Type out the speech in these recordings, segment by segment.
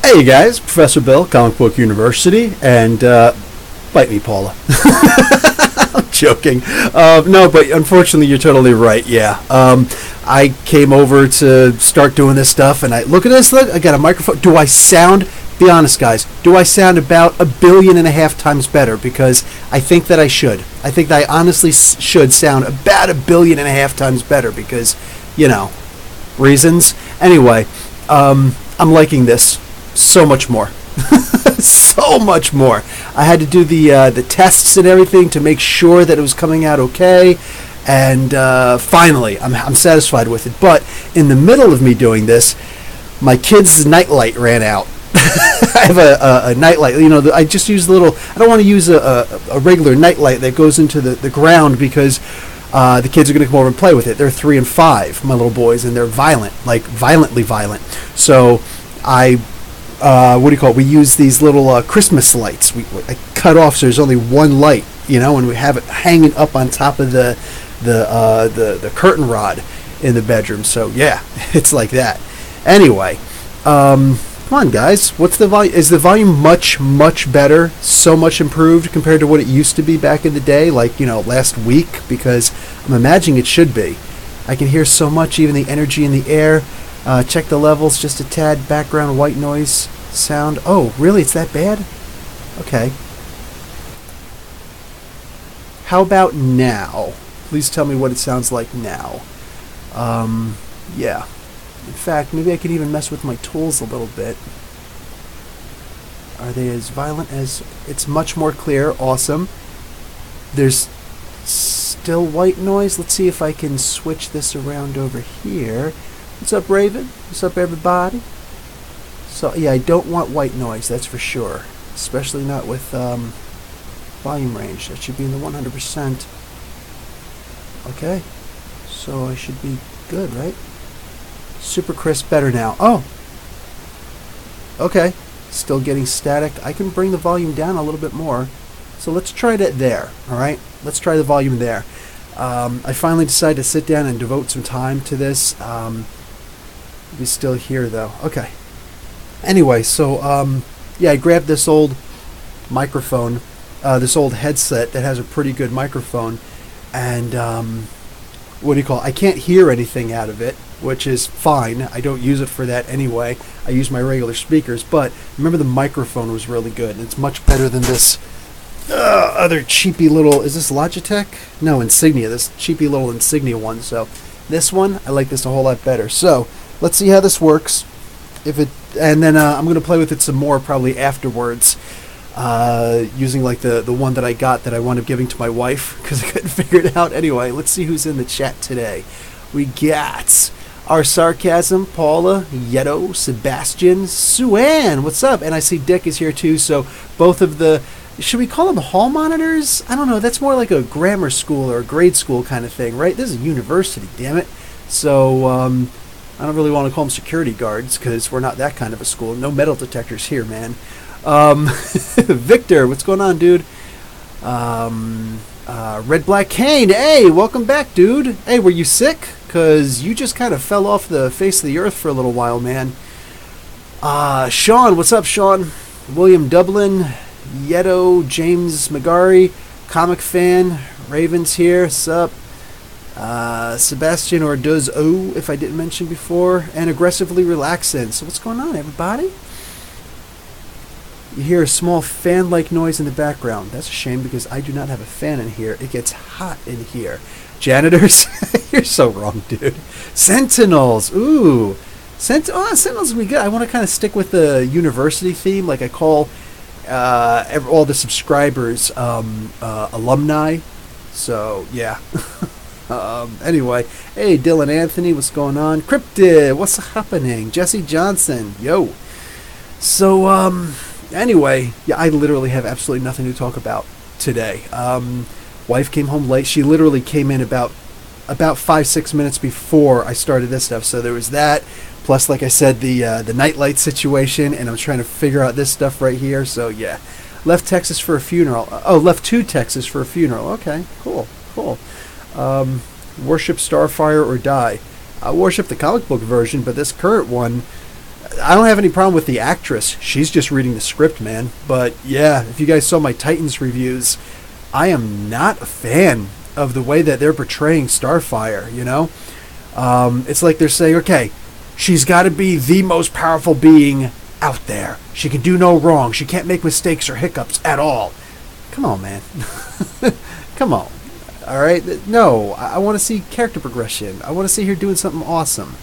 Hey you guys, Professor Bill, Comic Book University, and bite me, Paula. I'm joking. No, but unfortunately, you're totally right. Yeah, I came over to start doing this stuff, and I look at this. Look, I got a microphone. Do I sound? Be honest, guys. Do I sound about 1.5 billion times better? Because I think that I should. I think that I honestly should sound about 1.5 billion times better because, you know, reasons. Anyway, I'm liking this so much more. So much more. I had to do the tests and everything to make sure that it was coming out okay, and finally I'm satisfied with it. But in the middle of me doing this, my kid's nightlight ran out. I have a nightlight. You know, I just use a little. I don't want to use a regular nightlight that goes into the ground because the kids are going to come over and play with it. They're 3 and 5, my little boys, and they're violent, like violently violent. So I, what do you call it? We use these little Christmas lights. I cut off so there's only one light, you know, and we have it hanging up on top of the curtain rod in the bedroom. So yeah, it's like that. Anyway, come on, guys. What's the volume? Is the volume much better? So much improved compared to what it used to be back in the day, like, you know, last week? Because I'm imagining it should be. I can hear so much, even the energy in the air. Check the levels, just a tad background white noise sound. Oh, really? It's that bad? Okay. How about now? Please tell me what it sounds like now. Yeah. In fact, maybe I could even mess with my tools a little bit. Are they as violent as... It's much more clear. Awesome. There's still white noise. Let's see if I can switch this around over here. What's up, Raven? What's up, everybody? So, yeah, I don't want white noise, that's for sure. Especially not with volume range. That should be in the 100%. Okay. So I should be good, right? Super crisp, better now. Oh! Okay. Still getting static. I can bring the volume down a little bit more. So let's try that there, alright? Let's try the volume there. I finally decided to sit down and devote some time to this. We're still here, though. Okay. Anyway, so, yeah, I grabbed this old microphone, this old headset that has a pretty good microphone, and, what do you call it? I can't hear anything out of it, which is fine. I don't use it for that anyway. I use my regular speakers, but remember the microphone was really good, and it's much better than this other cheapy little... Is this Logitech? No, Insignia. This cheapy little Insignia one. So this one, I like this a whole lot better. So let's see how this works. And then I'm going to play with it some more probably afterwards, using like the one that I got that I wound up giving to my wife because I couldn't figure it out. Anyway, let's see who's in the chat today. We got our Sarcasm, Paula, Yeto, Sebastian, Sue-Ann. What's up? And I see Dick is here too. So both of the... Should we call them hall monitors? I don't know. That's more like a grammar school or a grade school kind of thing, right? This is a university, damn it. So I don't really want to call them security guards because we're not that kind of a school. No metal detectors here, man. Victor, what's going on, dude? Red Black Cane, hey, welcome back, dude. Hey, were you sick? Because you just kind of fell off the face of the earth for a little while, man. Sean, what's up, Sean? William Dublin, Yeto, James Magari, Comic Fan, Raven's here, sup? Sebastian, or does O, if I didn't mention before, and Aggressively Relaxing. So what's going on, everybody? You hear a small fan-like noise in the background. That's a shame because I do not have a fan in here. It gets hot in here. Janitors? You're so wrong, dude. Sentinels. Ooh. Sentinels would be good. I want to kind of stick with the university theme. Like I call all the subscribers alumni. So, yeah. Anyway. Hey, Dylan Anthony. What's going on? Cryptid. What's happening? Jesse Johnson. Yo. So, anyway, yeah, I literally have absolutely nothing to talk about today. Wife came home late. She literally came in about 5-6 minutes before I started this stuff. So there was that. Plus, like I said, the nightlight situation, and I'm trying to figure out this stuff right here. So yeah, left Texas for a funeral. Oh, left to Texas for a funeral. Okay, cool. Worship Starfire or die. I worship the comic book version, but this current one, I don't have any problem with the actress. She's just reading the script, man. But yeah, if you guys saw my Titans reviews, I am not a fan of the way that they're portraying Starfire, you know? It's like they're saying, okay, she's got to be the most powerful being out there. She can do no wrong. She can't make mistakes or hiccups at all. Come on, man. Come on. All right? No, I want to see character progression. I want to see her doing something awesome.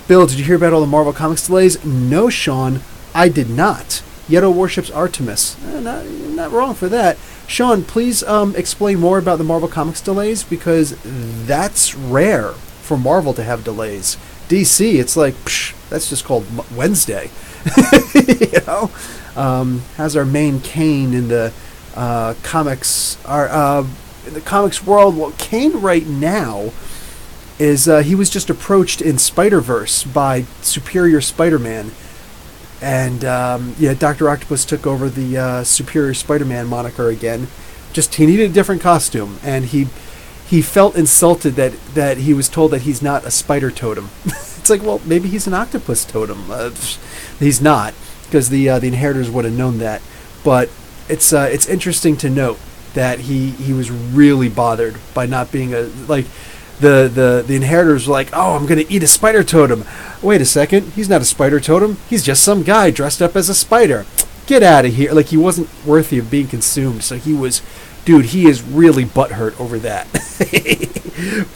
Bill, did you hear about all the Marvel Comics delays? No, Sean, I did not. Yeto worships Artemis. Not wrong for that. Sean, please explain more about the Marvel Comics delays, because that's rare for Marvel to have delays. DC, it's like, psh, that's just called Wednesday. You know? How's our main Kane in the comics? In the comics world, well, Kane right now is he was just approached in Spider-Verse by Superior Spider-Man. And, yeah, Dr. Octopus took over the Superior Spider-Man moniker again. Just, he needed a different costume. And he felt insulted that he was told that he's not a spider totem. It's like, well, maybe he's an octopus totem. He's not, because the Inheritors would have known that. But it's interesting to note that he was really bothered by not being a, like, the Inheritors were like, oh, I'm going to eat a spider totem. Wait a second, he's not a spider totem. He's just some guy dressed up as a spider. Get out of here. Like, he wasn't worthy of being consumed. So he was, dude, he is really butthurt over that.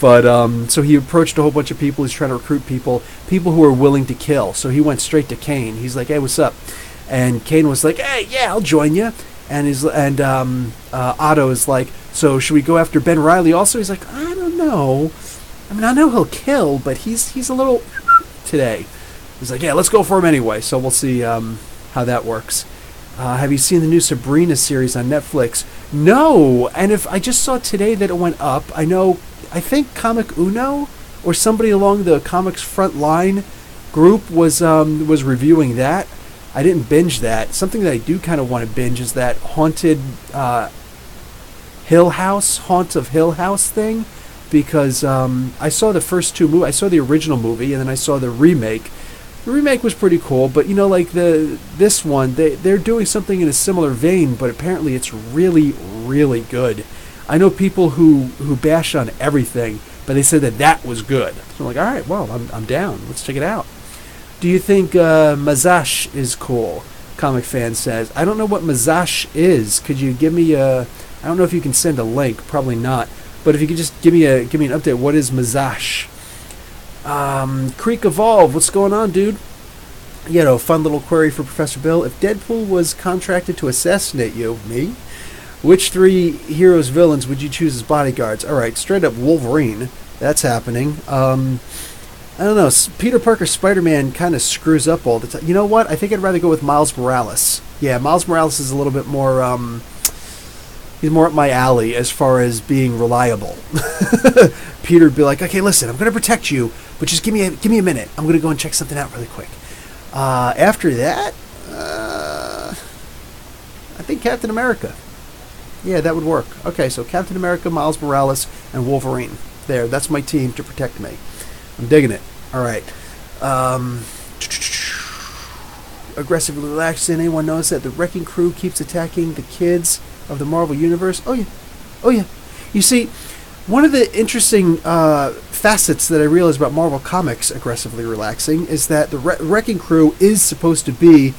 But, so he approached a whole bunch of people. He's trying to recruit people who are willing to kill. So he went straight to Kane. He's like, hey, what's up? And Kane was like, hey, yeah, I'll join you. And Otto is like, so should we go after Ben Reilly also? He's like, I don't know. I mean, I know he'll kill, but he's a little today. He's like, yeah, let's go for him anyway. So we'll see how that works. Have you seen the new Sabrina series on Netflix? No. And if I just saw today that it went up, I think Comic Uno or somebody along the Comics Front Line group was reviewing that. I didn't binge that. Something that I do kind of want to binge is that haunted Hill House, Haunt of Hill House thing, because I saw the first two movies. I saw the original movie, and then I saw the remake. The remake was pretty cool, but, you know, like this one, they're doing something in a similar vein, but apparently it's really, really good. I know people who bash on everything, but they said that was good. So I'm like, all right, well, I'm down. Let's check it out. Do you think Mazash is cool? Comic Fan says. I don't know what Mazash is. Could you give me a... I don't know if you can send a link. Probably not. But if you could just give me an update. What is Mazash? Creek Evolve. What's going on, dude? You know, fun little query for Professor Bill. If Deadpool was contracted to assassinate you, me, which three heroes villains would you choose as bodyguards? All right, straight up Wolverine. That's happening. I don't know. Peter Parker Spider-Man kind of screws up all the time. You know what? I think I'd rather go with Miles Morales. Yeah, Miles Morales is a little bit more, he's more up my alley as far as being reliable. Peter would be like, okay, listen, I'm going to protect you, but just give me a minute. I'm going to go and check something out really quick. After that, I think Captain America. Yeah, that would work. Okay, so Captain America, Miles Morales, and Wolverine. There, that's my team to protect me. I'm digging it. All right. Aggressively relaxing. Anyone notice that the Wrecking Crew keeps attacking the kids of the Marvel Universe? Oh, yeah. Oh, yeah. You see, one of the interesting facets that I realized about Marvel Comics aggressively relaxing is that the Wrecking Crew is supposed to be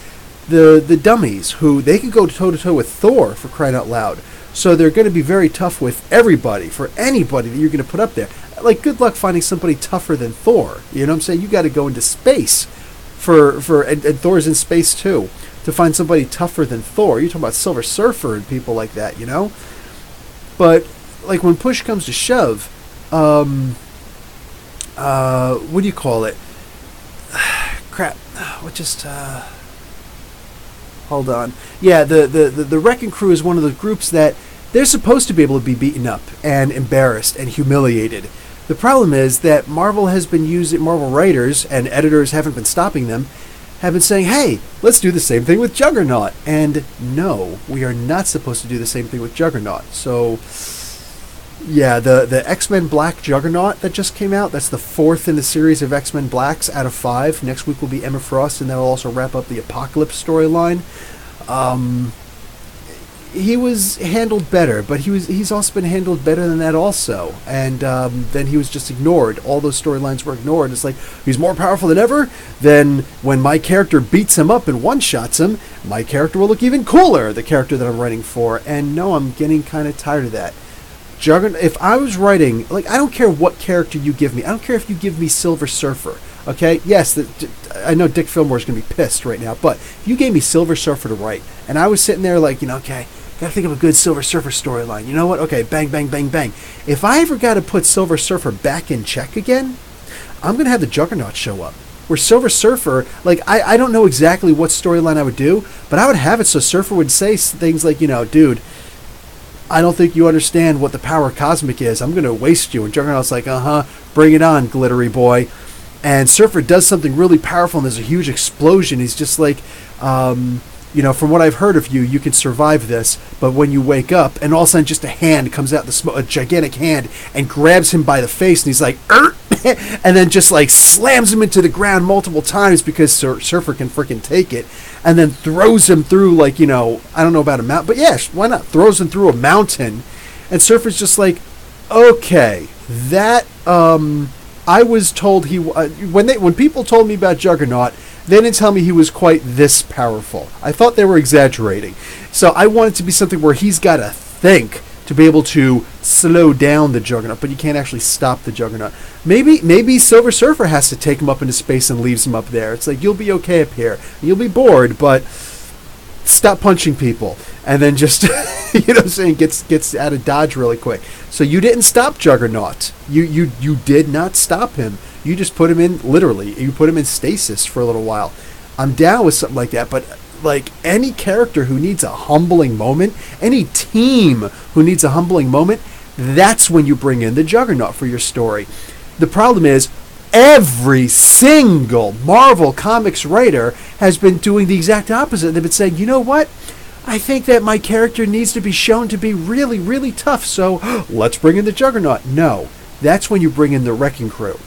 the dummies who they can go toe-to-toe with Thor, for crying out loud. So they're going to be very tough with everybody, for anybody that you're going to put up there. Like, good luck finding somebody tougher than Thor. You know what I'm saying? You got to go into space and Thor's in space too, to find somebody tougher than Thor. You're talking about Silver Surfer and people like that, you know? But, like, when push comes to shove, what do you call it? Crap. What just, hold on. Yeah, the Wrecking Crew is one of the groups that they're supposed to be able to be beaten up and embarrassed and humiliated. The problem is that Marvel writers and editors haven't been stopping them, have been saying, hey, let's do the same thing with Juggernaut. And no, we are not supposed to do the same thing with Juggernaut. So, Yeah, the X-Men Black Juggernaut that just came out, that's the 4th in the series of X-Men Blacks out of 5. Next week will be Emma Frost, and that'll also wrap up the Apocalypse storyline. He was handled better, but he's also been handled better than that also. And then he was just ignored. All those storylines were ignored. It's like, he's more powerful than ever. Then when my character beats him up and one-shots him, my character will look even cooler, the character that I'm writing for. And no, I'm getting kind of tired of that. Juggernaut, if I was writing, like, I don't care what character you give me. I don't care if you give me Silver Surfer, okay? Yes, I know Dick Fillmore's going to be pissed right now, but if you gave me Silver Surfer to write, and I was sitting there like, okay, got to think of a good Silver Surfer storyline. You know what? Okay, bang, bang, bang, bang. If I ever got to put Silver Surfer back in check again, I'm going to have the Juggernaut show up. Where Silver Surfer, like, I don't know exactly what storyline I would do, but I would have it so Surfer would say things like, dude, I don't think you understand what the power cosmic is. I'm going to waste you. And Juggernaut's like, bring it on, glittery boy. And Surfer does something really powerful, and there's a huge explosion. He's just like, from what I've heard of you, you can survive this. But when you wake up, and all of a sudden just a hand comes out, a gigantic hand, and grabs him by the face, and he's like, and then just like slams him into the ground multiple times because Surfer can freaking take it, and then throws him through, like, I don't know about a mountain, but yeah, why not? Throws him through a mountain, and Surfer's just like, okay, that I was told when people told me about Juggernaut, they didn't tell me he was quite this powerful. I thought they were exaggerating, so I want it to be something where he's got to think to be able to slow down the Juggernaut, but you can't actually stop the Juggernaut. Maybe Silver Surfer has to take him up into space and leaves him up there. It's like, you'll be okay up here. You'll be bored, but stop punching people. And then just, gets out of dodge really quick. So you didn't stop Juggernaut. You did not stop him. You just put him in, literally, you put him in stasis for a little while. I'm down with something like that, but like any character who needs a humbling moment, any team who needs a humbling moment, that's when you bring in the Juggernaut for your story. The problem is, every single Marvel Comics writer has been doing the exact opposite. They've been saying, you know what? I think that my character needs to be shown to be really, really tough, so let's bring in the Juggernaut. No, that's when you bring in the Wrecking Crew.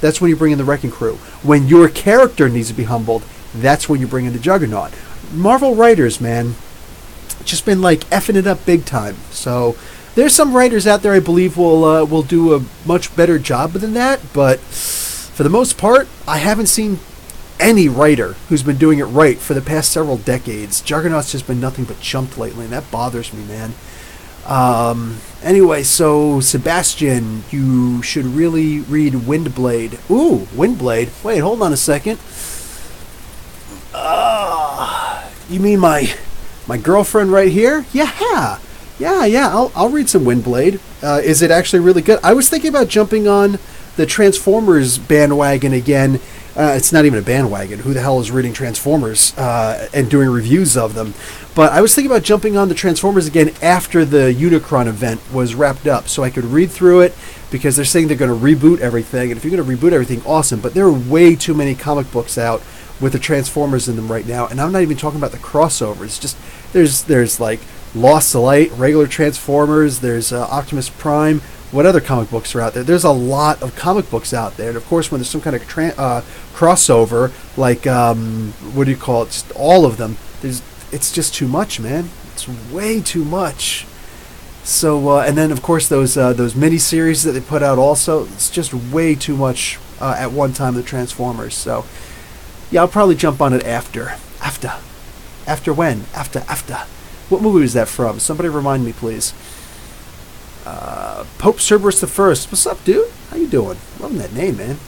That's when you bring in the Wrecking Crew. When your character needs to be humbled, that's when you bring in the Juggernaut. Marvel writers, man, just been like effing it up big time. So there's some writers out there I believe will do a much better job than that, but for the most part, I haven't seen any writer who's been doing it right for the past several decades. Juggernaut's just been nothing but chumped lately, and that bothers me, man. Anyway, so Sebastian, you should really read Windblade. Ooh, Windblade. Wait, hold on a second. You mean my girlfriend right here? Yeah. I'll read some Windblade. Is it actually really good? I was thinking about jumping on the Transformers bandwagon again. It's not even a bandwagon. Who the hell is reading Transformers and doing reviews of them? But I was thinking about jumping on the Transformers again after the Unicron event was wrapped up, so I could read through it, because they're saying they're going to reboot everything. And if you're going to reboot everything, awesome. But there are way too many comic books out with the Transformers in them right now, and I'm not even talking about the crossovers. Just there's like Lost to Light, regular Transformers. There's Optimus Prime. What other comic books are out there? There's a lot of comic books out there, and of course, when there's some kind of crossover, like what do you call it? Just all of them. It's just too much, man. It's way too much. So and then of course those miniseries that they put out also. It's just way too much at one time. The Transformers. So yeah, I'll probably jump on it after. After when? After. What movie is that from? Somebody remind me, please. Pope Cerberus the First. What's up, dude? How you doing? Loving that name, man.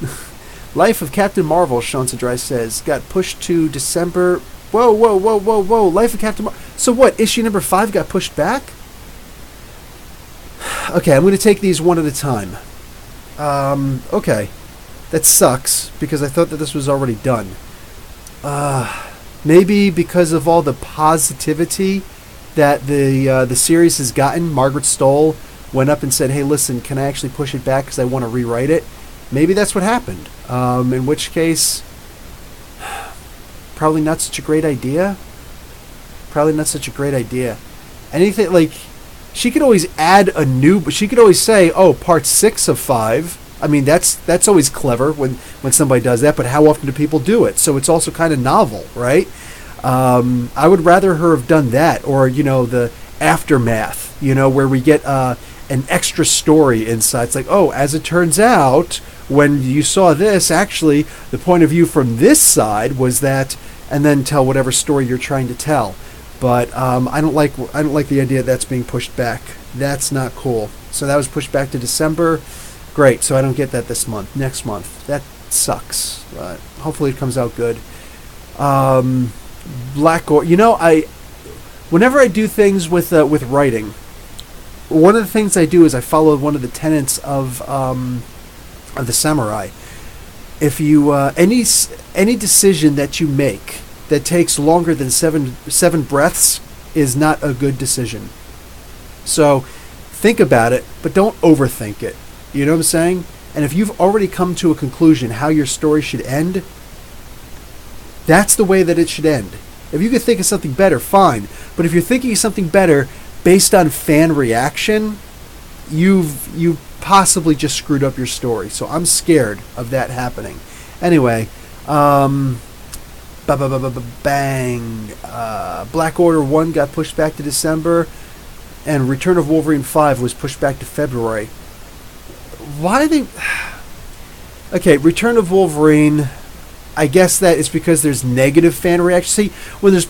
Life of Captain Marvel, Sean Sadrai says, got pushed to December. Whoa. Life of Captain Marvel. So what? Issue number 5 got pushed back? Okay, I'm going to take these one at a time. Okay. That sucks, because I thought that this was already done. Maybe because of all the positivity that the series has gotten, Margaret Stoll went up and said, hey, listen, can I actually push it back because I want to rewrite it? Maybe that's what happened. In which case, probably not such a great idea. Anything like, she could always add a new, but she could always say, oh, part 6 of 5. I mean, that's always clever when somebody does that, but how often do people do it? So it's also kind of novel, right? I would rather her have done that, or, the aftermath, where we get an extra story inside. It's like, oh, as it turns out, when you saw this, actually, the point of view from this side was that, and then tell whatever story you're trying to tell. But I don't like the idea that's being pushed back. That's not cool. So that was pushed back to December. Great. So I don't get that this month. Next month. That sucks. But hopefully it comes out good. Black Order. Whenever I do things with writing, one of the things I do is I follow one of the tenets of the samurai. If you any decision that you make that takes longer than seven breaths is not a good decision. So think about it, but don't overthink it. You know what I'm saying? And if you've already come to a conclusion how your story should end, that's the way that it should end. If you could think of something better, fine. But if you're thinking of something better based on fan reaction, you've possibly just screwed up your story. So I'm scared of that happening. Anyway, bang. Black Order 1 got pushed back to December, and Return of Wolverine 5 was pushed back to February. Why do they... Okay, Return of Wolverine, I guess that is because there's negative fan reaction. See, when there's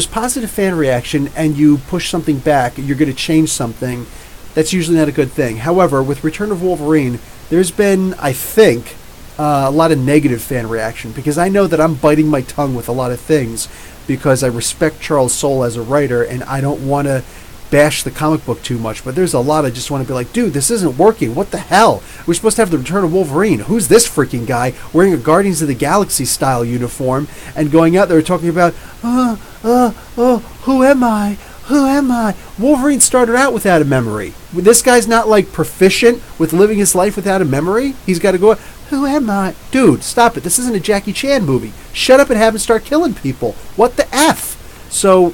positive fan reaction and you push something back, you're going to change something, that's usually not a good thing. However, with Return of Wolverine, there's been, I think, a lot of negative fan reaction, because I know that I'm biting my tongue with a lot of things because I respect Charles Soule as a writer and I don't want to bash the comic book too much, but there's a lot I just want to be like, dude, this isn't working. What the hell? We're supposed to have the Return of Wolverine. Who's this freaking guy wearing a Guardians of the Galaxy style uniform and going out there talking about, who am I? Who am I? Wolverine started out without a memory. This guy's not like proficient with living his life without a memory. He's got to go, who am I? Dude, stop it. This isn't a Jackie Chan movie. Shut up and have him start killing people. What the F? So,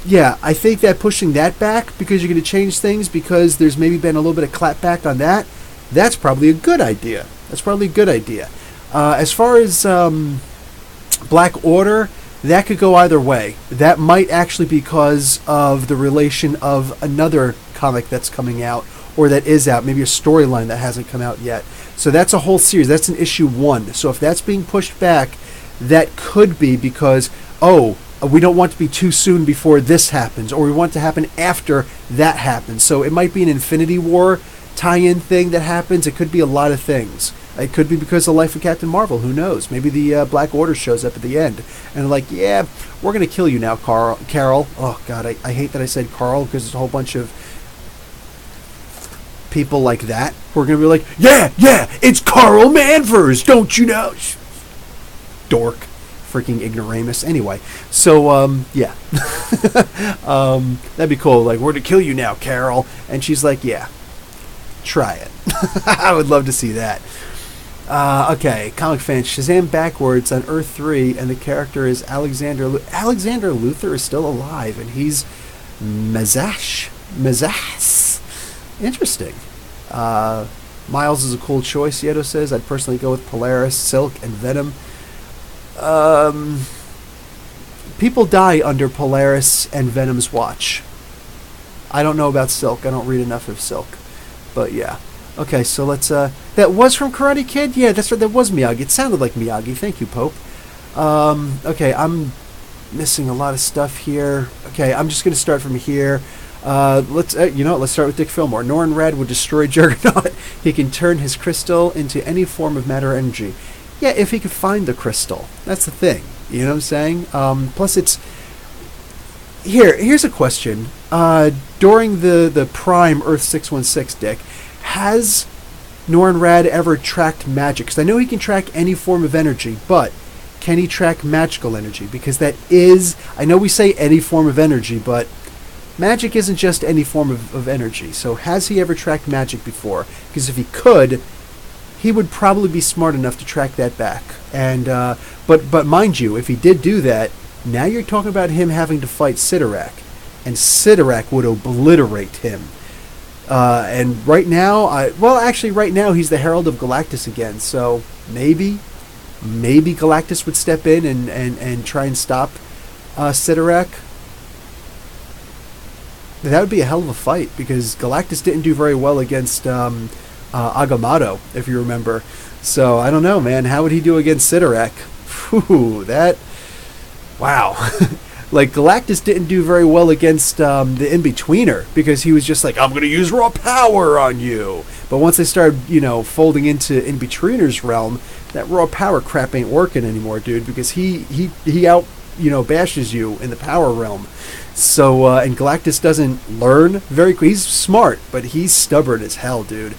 yeah, I think that pushing that back because you're going to change things because there's maybe been a little bit of clapback on that, that's probably a good idea. As far as Black Order, that could go either way. That might actually be because of the relation of another comic that's coming out, or that is out, maybe a storyline that hasn't come out yet. So that's a whole series. That's an issue 1. So if that's being pushed back, that could be because, we don't want to be too soon before this happens, or we want it to happen after that happens. So it might be an Infinity War tie-in thing that happens. It could be a lot of things. It could be because of the life of Captain Marvel. Who knows? Maybe the Black Order shows up at the end and like, yeah, we're going to kill you now, Carol. Oh, God, I hate that I said Carl because there's a whole bunch of people like that who are going to be like, yeah, it's Carl Manvers, don't you know? Dork. Freaking ignoramus. Anyway, so, yeah. That'd be cool. Like, we're going to kill you now, Carol. And she's like, yeah, try it. I would love to see that. Okay, comic fans, Shazam backwards on Earth 3, and the character is Alexander Luthor is still alive, and he's Mazash. Interesting. Miles is a cool choice, Yeto says. I'd personally go with Polaris, Silk, and Venom. People die under Polaris and Venom's watch. I don't know about Silk. I don't read enough of Silk. But yeah. Okay, so let's, that was from Karate Kid? Yeah, that's right, that was Miyagi. It sounded like Miyagi. Thank you, Pope. Okay, I'm missing a lot of stuff here. Okay, I'm just going to start from here. Let's start with Dick Fillmore. Norrin Rad would destroy Juggernaut. He can turn his crystal into any form of matter or energy. Yeah, if he could find the crystal. That's the thing. You know what I'm saying? Plus it's... Here's a question. During the prime Earth 616, Dick, has Norrin Rad ever tracked magic? Because I know he can track any form of energy, but can he track magical energy? Because that is... I know we say any form of energy, but magic isn't just any form of energy. So has he ever tracked magic before? Because if he could, he would probably be smart enough to track that back. And but mind you, if he did do that, now you're talking about him having to fight Sidorak. and Sidorak would obliterate him. And right now, right now he's the Herald of Galactus again. So maybe Galactus would step in and try and stop Sidorak. That would be a hell of a fight, because Galactus didn't do very well against Agamotto, if you remember. So I don't know, man. How would he do against Sidorak? Whew, wow. Like, Galactus didn't do very well against the In-Betweener, because he was just like, I'm going to use raw power on you. But once they started, folding into In-Betweener's realm, that raw power crap ain't working anymore, dude, because he out, bashes you in the power realm. So, and Galactus doesn't learn very quick. He's smart, but he's stubborn as hell, dude.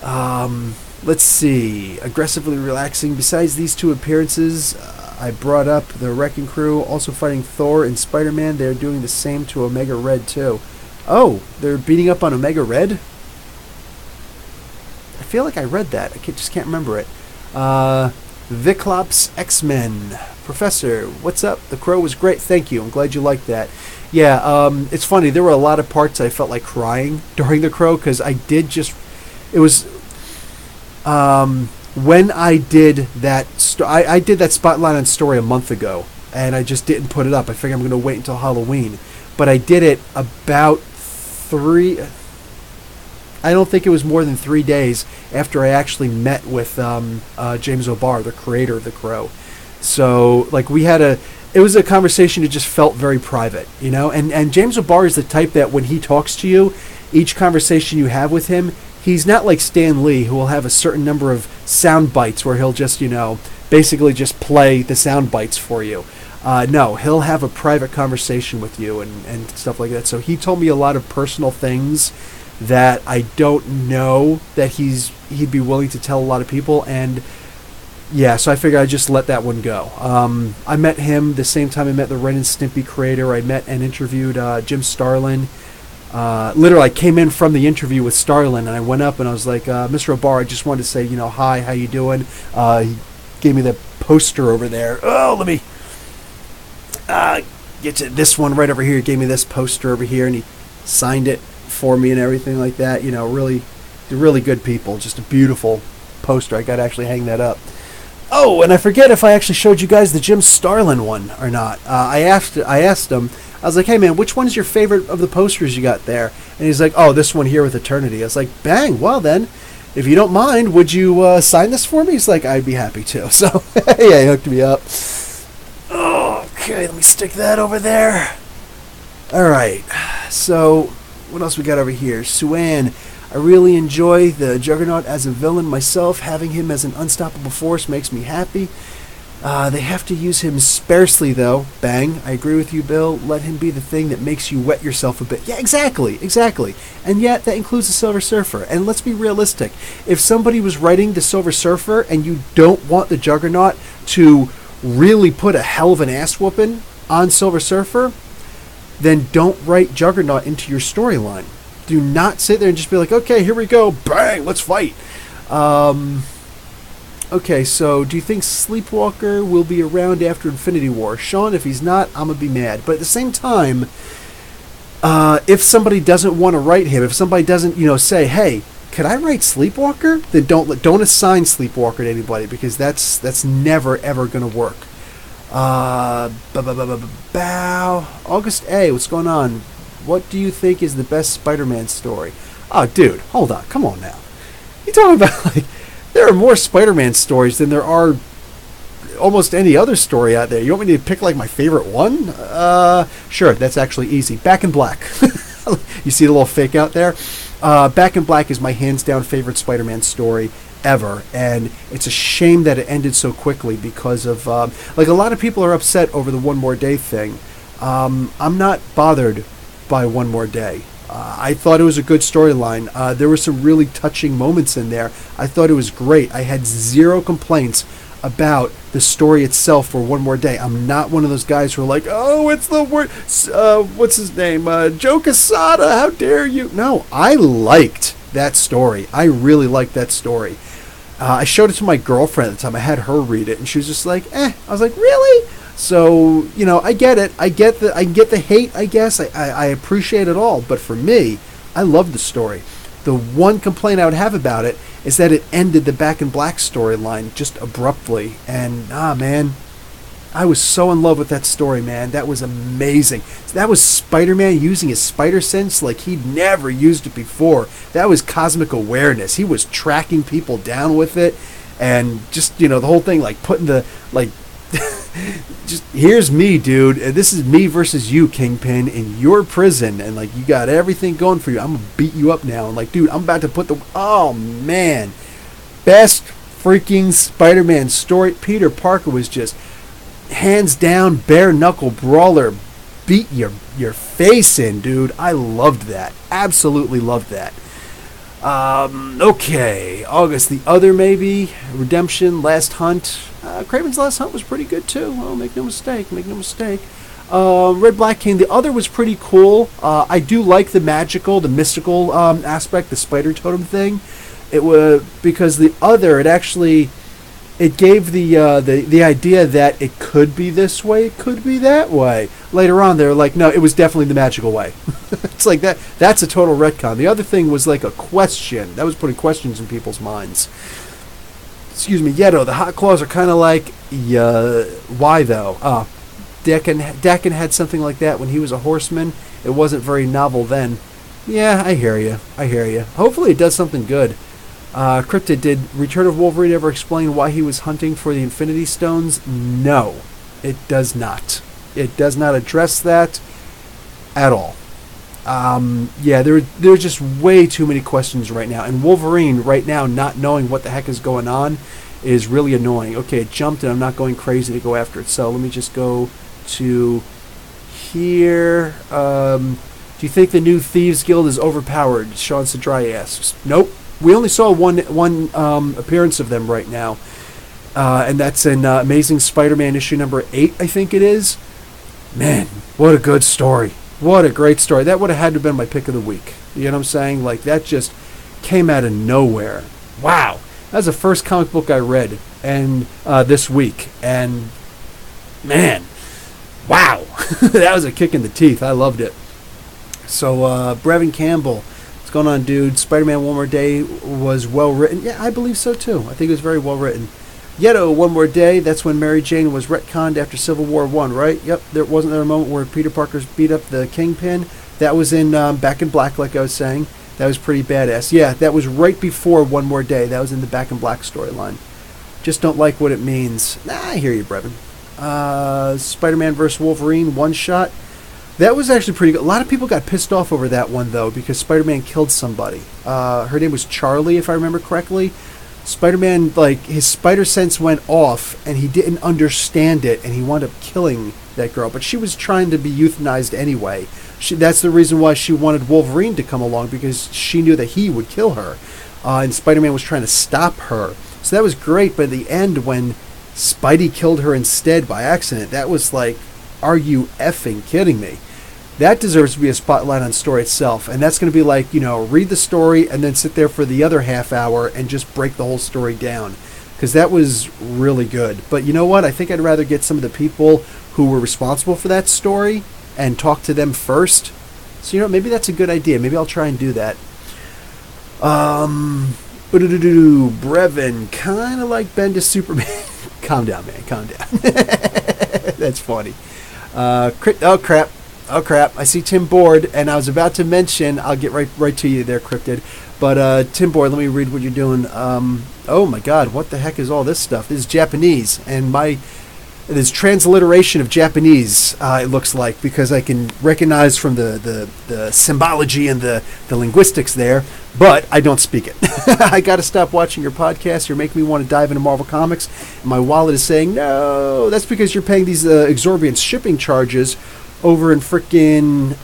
Let's see. Aggressively relaxing. Besides these two appearances, I brought up the Wrecking Crew also fighting Thor and Spider-Man. They're doing the same to Omega Red, too. Oh, they're beating up on Omega Red? I feel like I read that. I just can't remember it. Viclops X-Men. Professor, what's up? The Crow was great. Thank you. I'm glad you liked that. Yeah, it's funny. There were a lot of parts I felt like crying during The Crow, because I did just... It was... when I did that... I did that Spotlight on Story a month ago, and I just didn't put it up. I figured I'm going to wait until Halloween. But I did it about 3... I don't think it was more than 3 days after I actually met with James O'Barr, the creator of The Crow. So, like, it was a conversation that just felt very private, And James O'Barr is the type that when he talks to you, each conversation you have with him, he's not like Stan Lee, who will have a certain number of sound bites where he'll just, basically just play the sound bites for you. No, he'll have a private conversation with you and stuff like that. So he told me a lot of personal things that I don't know that he'd be willing to tell a lot of people, and yeah, so I figured I'd just let that one go. I met him the same time I met the Ren and Stimpy creator. I met and interviewed Jim Starlin. Literally, I came in from the interview with Starlin, and I went up and I was like, Mr. O'Barr, I just wanted to say, hi, how you doing? He gave me the poster over there. Oh, let me get to this one right over here. He gave me this poster over here, and he signed it for me and everything like that. Really, they're really good people. Just a beautiful poster. I got to actually hang that up. Oh, and I forget if I actually showed you guys the Jim Starlin one or not. I asked him, I was like, hey man, which one's your favorite of the posters you got there? And he's like, oh, this one here with Eternity. I was like, bang, well then, if you don't mind, would you sign this for me? He's like, I'd be happy to. So, yeah, he hooked me up. Okay, let me stick that over there. Alright, so, what else we got over here? Suan. I really enjoy the Juggernaut as a villain myself. Having him as an unstoppable force makes me happy. They have to use him sparsely, though. Bang. I agree with you, Bill. Let him be the thing that makes you wet yourself a bit. Yeah, exactly. And yet, that includes the Silver Surfer. And let's be realistic. If somebody was writing the Silver Surfer and you don't want the Juggernaut to really put a hell of an ass whooping on Silver Surfer, then don't write Juggernaut into your storyline. Do not sit there and just be like, okay, here we go, bang, let's fight. Okay, so do you think Sleepwalker will be around after Infinity War? Sean, if he's not, I'm going to be mad. But at the same time, if somebody doesn't want to write him, if somebody doesn't, say, hey, could I write Sleepwalker? Then don't assign Sleepwalker to anybody, because that's never, ever going to work. August A, what's going on? What do you think is the best Spider-Man story? Oh, dude, hold on. Come on now. You're talking about, there are more Spider-Man stories than there are almost any other story out there. You want me to pick, my favorite one? Sure, that's actually easy. Back in Black. You see the little fake out there? Back in Black is my hands-down favorite Spider-Man story ever, and it's a shame that it ended so quickly because of, a lot of people are upset over the One More Day thing. I'm not bothered by One More Day. I thought it was a good storyline. There were some really touching moments in there. I thought it was great. I had zero complaints about the story itself for One More Day. I'm not one of those guys who are like, oh, it's the word, what's his name? Joe Quesada, how dare you? No, I liked that story. I really liked that story. I showed it to my girlfriend at the time. I had her read it, and she was just like, I was like, really? So, I get it. I get the hate, I guess. I appreciate it all. But for me, I love the story. The one complaint I would have about it is that it ended the Back in Black storyline just abruptly. And, man, I was so in love with that story, man. That was amazing. That was Spider-Man using his spider sense like he'd never used it before. That was cosmic awareness. He was tracking people down with it. And just, the whole thing, like, putting the, like, just, here's me, dude. This is me versus you, Kingpin, in your prison. And, like, you got everything going for you. I'm going to beat you up now. And, like, dude, I'm about to put the... Oh, man. Best freaking Spider-Man story. Peter Parker was just hands down bare-knuckle brawler. Beat your face in, dude. I loved that. Absolutely loved that. Okay. August. The Other, maybe. Redemption. Last Hunt. Kraven's Last Hunt was pretty good too. Oh, make no mistake. Red Black King. The Other was pretty cool. I do like the mystical aspect, the spider totem thing. It was because the Other, it gave the idea that it could be this way, it could be that way. Later on, they're like, no, it was definitely the magical way. It's like that. That's a total retcon. The other thing was like a question. That was putting questions in people's minds. Excuse me, Yeto, the Hot Claws are kind of like, why though? Dakin had something like that when he was a horseman. It wasn't very novel then. Yeah, I hear you. Hopefully it does something good. Cryptid, did Return of Wolverine ever explain why he was hunting for the Infinity Stones? No, it does not. It does not address that at all. There's just way too many questions right now. And Wolverine right now not knowing what the heck is going on is really annoying. Okay, it jumped and I'm not going crazy to go after it. So let me just go to here. Do you think the new Thieves Guild is overpowered? Sean Sadrai asks. Nope. We only saw one appearance of them right now. And that's in Amazing Spider-Man issue number 8, I think it is. Man, what a good story. What a great story. That would have had to have been my pick of the week. You know what I'm saying? Like, that just came out of nowhere. Wow. That was the first comic book I read and this week. And, man, wow. That was a kick in the teeth. I loved it. So, Brevin Campbell, what's going on, dude? Spider-Man One More Day was well written. Yeah, I believe so, too. I think it was very well written. Yeto, One More Day, that's when Mary Jane was retconned after Civil War 1, right? Yep, wasn't there a moment where Peter Parker's beat up the Kingpin? That was in Back in Black, like I was saying. That was pretty badass. Yeah, that was right before One More Day. That was in the Back in Black storyline. Just don't like what it means. Nah, I hear you, Brevin. Spider-Man vs. Wolverine, one-shot. That was actually pretty good. A lot of people got pissed off over that one, though, because Spider-Man killed somebody. Her name was Charlie, if I remember correctly. Spider-Man, like, his spider sense went off, and he didn't understand it, and he wound up killing that girl. But she was trying to be euthanized anyway. That's the reason why she wanted Wolverine to come along, because she knew that he would kill her. And Spider-Man was trying to stop her. So that was great, but at the end, when Spidey killed her instead by accident, that was like, are you effing kidding me? That deserves to be a spotlight on story itself. And that's going to be like, read the story and then sit there for the other half hour and just break the whole story down. Because that was really good. But you know what? I think I'd rather get some of the people who were responsible for that story and talk to them first. So, maybe that's a good idea. Maybe I'll try and do that. Brevin, kind of like Bendis Superman. Calm down, man. Calm down. That's funny. Oh crap! I see Tim Board, and I was about to mention. I'll get right to you there, Cryptid. But Tim Board, let me read what you're doing. Oh my God, what the heck is all this stuff? This is Japanese, and there's transliteration of Japanese. It looks like, because I can recognize from the symbology and the linguistics there, but I don't speak it. I got to stop watching your podcast. You're making me want to dive into Marvel Comics. And my wallet is saying no. That's because you're paying these exorbitant shipping charges over in frickin'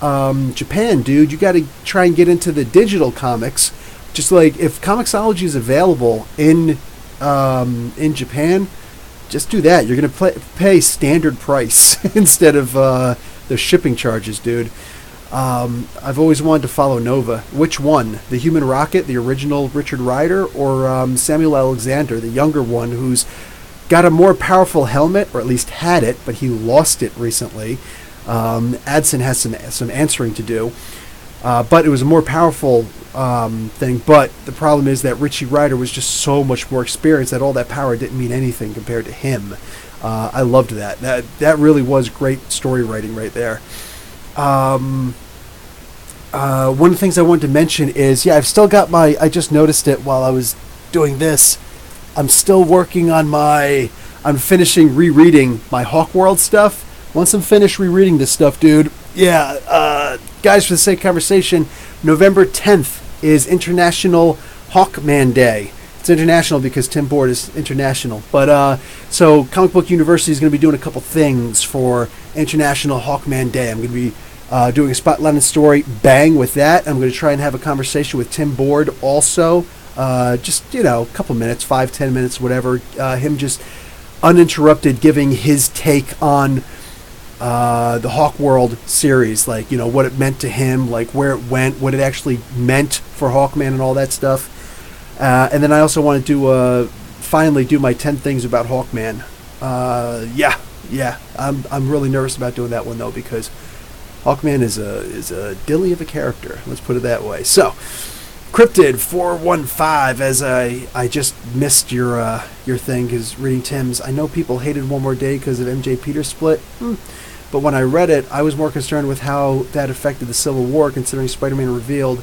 Japan, dude. You got to try and get into the digital comics. Just like, if Comixology is available in Japan, just do that. You're going to pay standard price instead of the shipping charges, dude. I've always wanted to follow Nova. Which one? The Human Rocket, the original Richard Rider, or Samuel Alexander, the younger one, who's got a more powerful helmet, or at least had it, but he lost it recently. Adson has some answering to do, but it was a more powerful thing. But the problem is that Richie Rider was just so much more experienced that all that power didn't mean anything compared to him. I loved that. That really was great story writing right there. One of the things I wanted to mention is, I've still got I just noticed it while I was doing this. I'm still working on I'm finishing rereading my Hawkworld stuff. Once I'm finished rereading this stuff, dude, guys, for the sake of conversation, November 10th is International Hawkman Day. It's international because Tim Board is international. But, so Comic Book University is going to be doing a couple things for International Hawkman Day. I'm going to be doing a spotlight on story, bang, with that. I'm going to try and have a conversation with Tim Board also. Just, a couple minutes, 5-10 minutes, whatever. Him just uninterrupted giving his take on the Hawkworld series, like, what it meant to him, like where it went, what it actually meant for Hawkman and all that stuff. And then I also want to finally do my 10 things about Hawkman. I'm really nervous about doing that one though, because Hawkman is a dilly of a character. Let's put it that way. So, Cryptid 415, as I just missed your thing, because reading Tim's, I know people hated One More Day because of MJ Peter split, but when I read it, I was more concerned with how that affected the Civil War, considering the Spider-Man reveal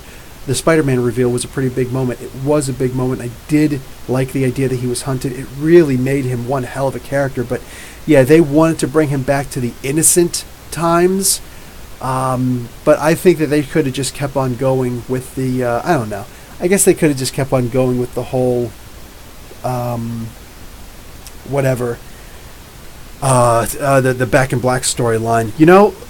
was a pretty big moment. It was a big moment. I did like the idea that he was hunted. It really made him one hell of a character, but yeah, they wanted to bring him back to the innocent times. But I think that they could have just kept on going with the, I don't know. I guess they could have just kept on going with the whole, the Back in Black storyline.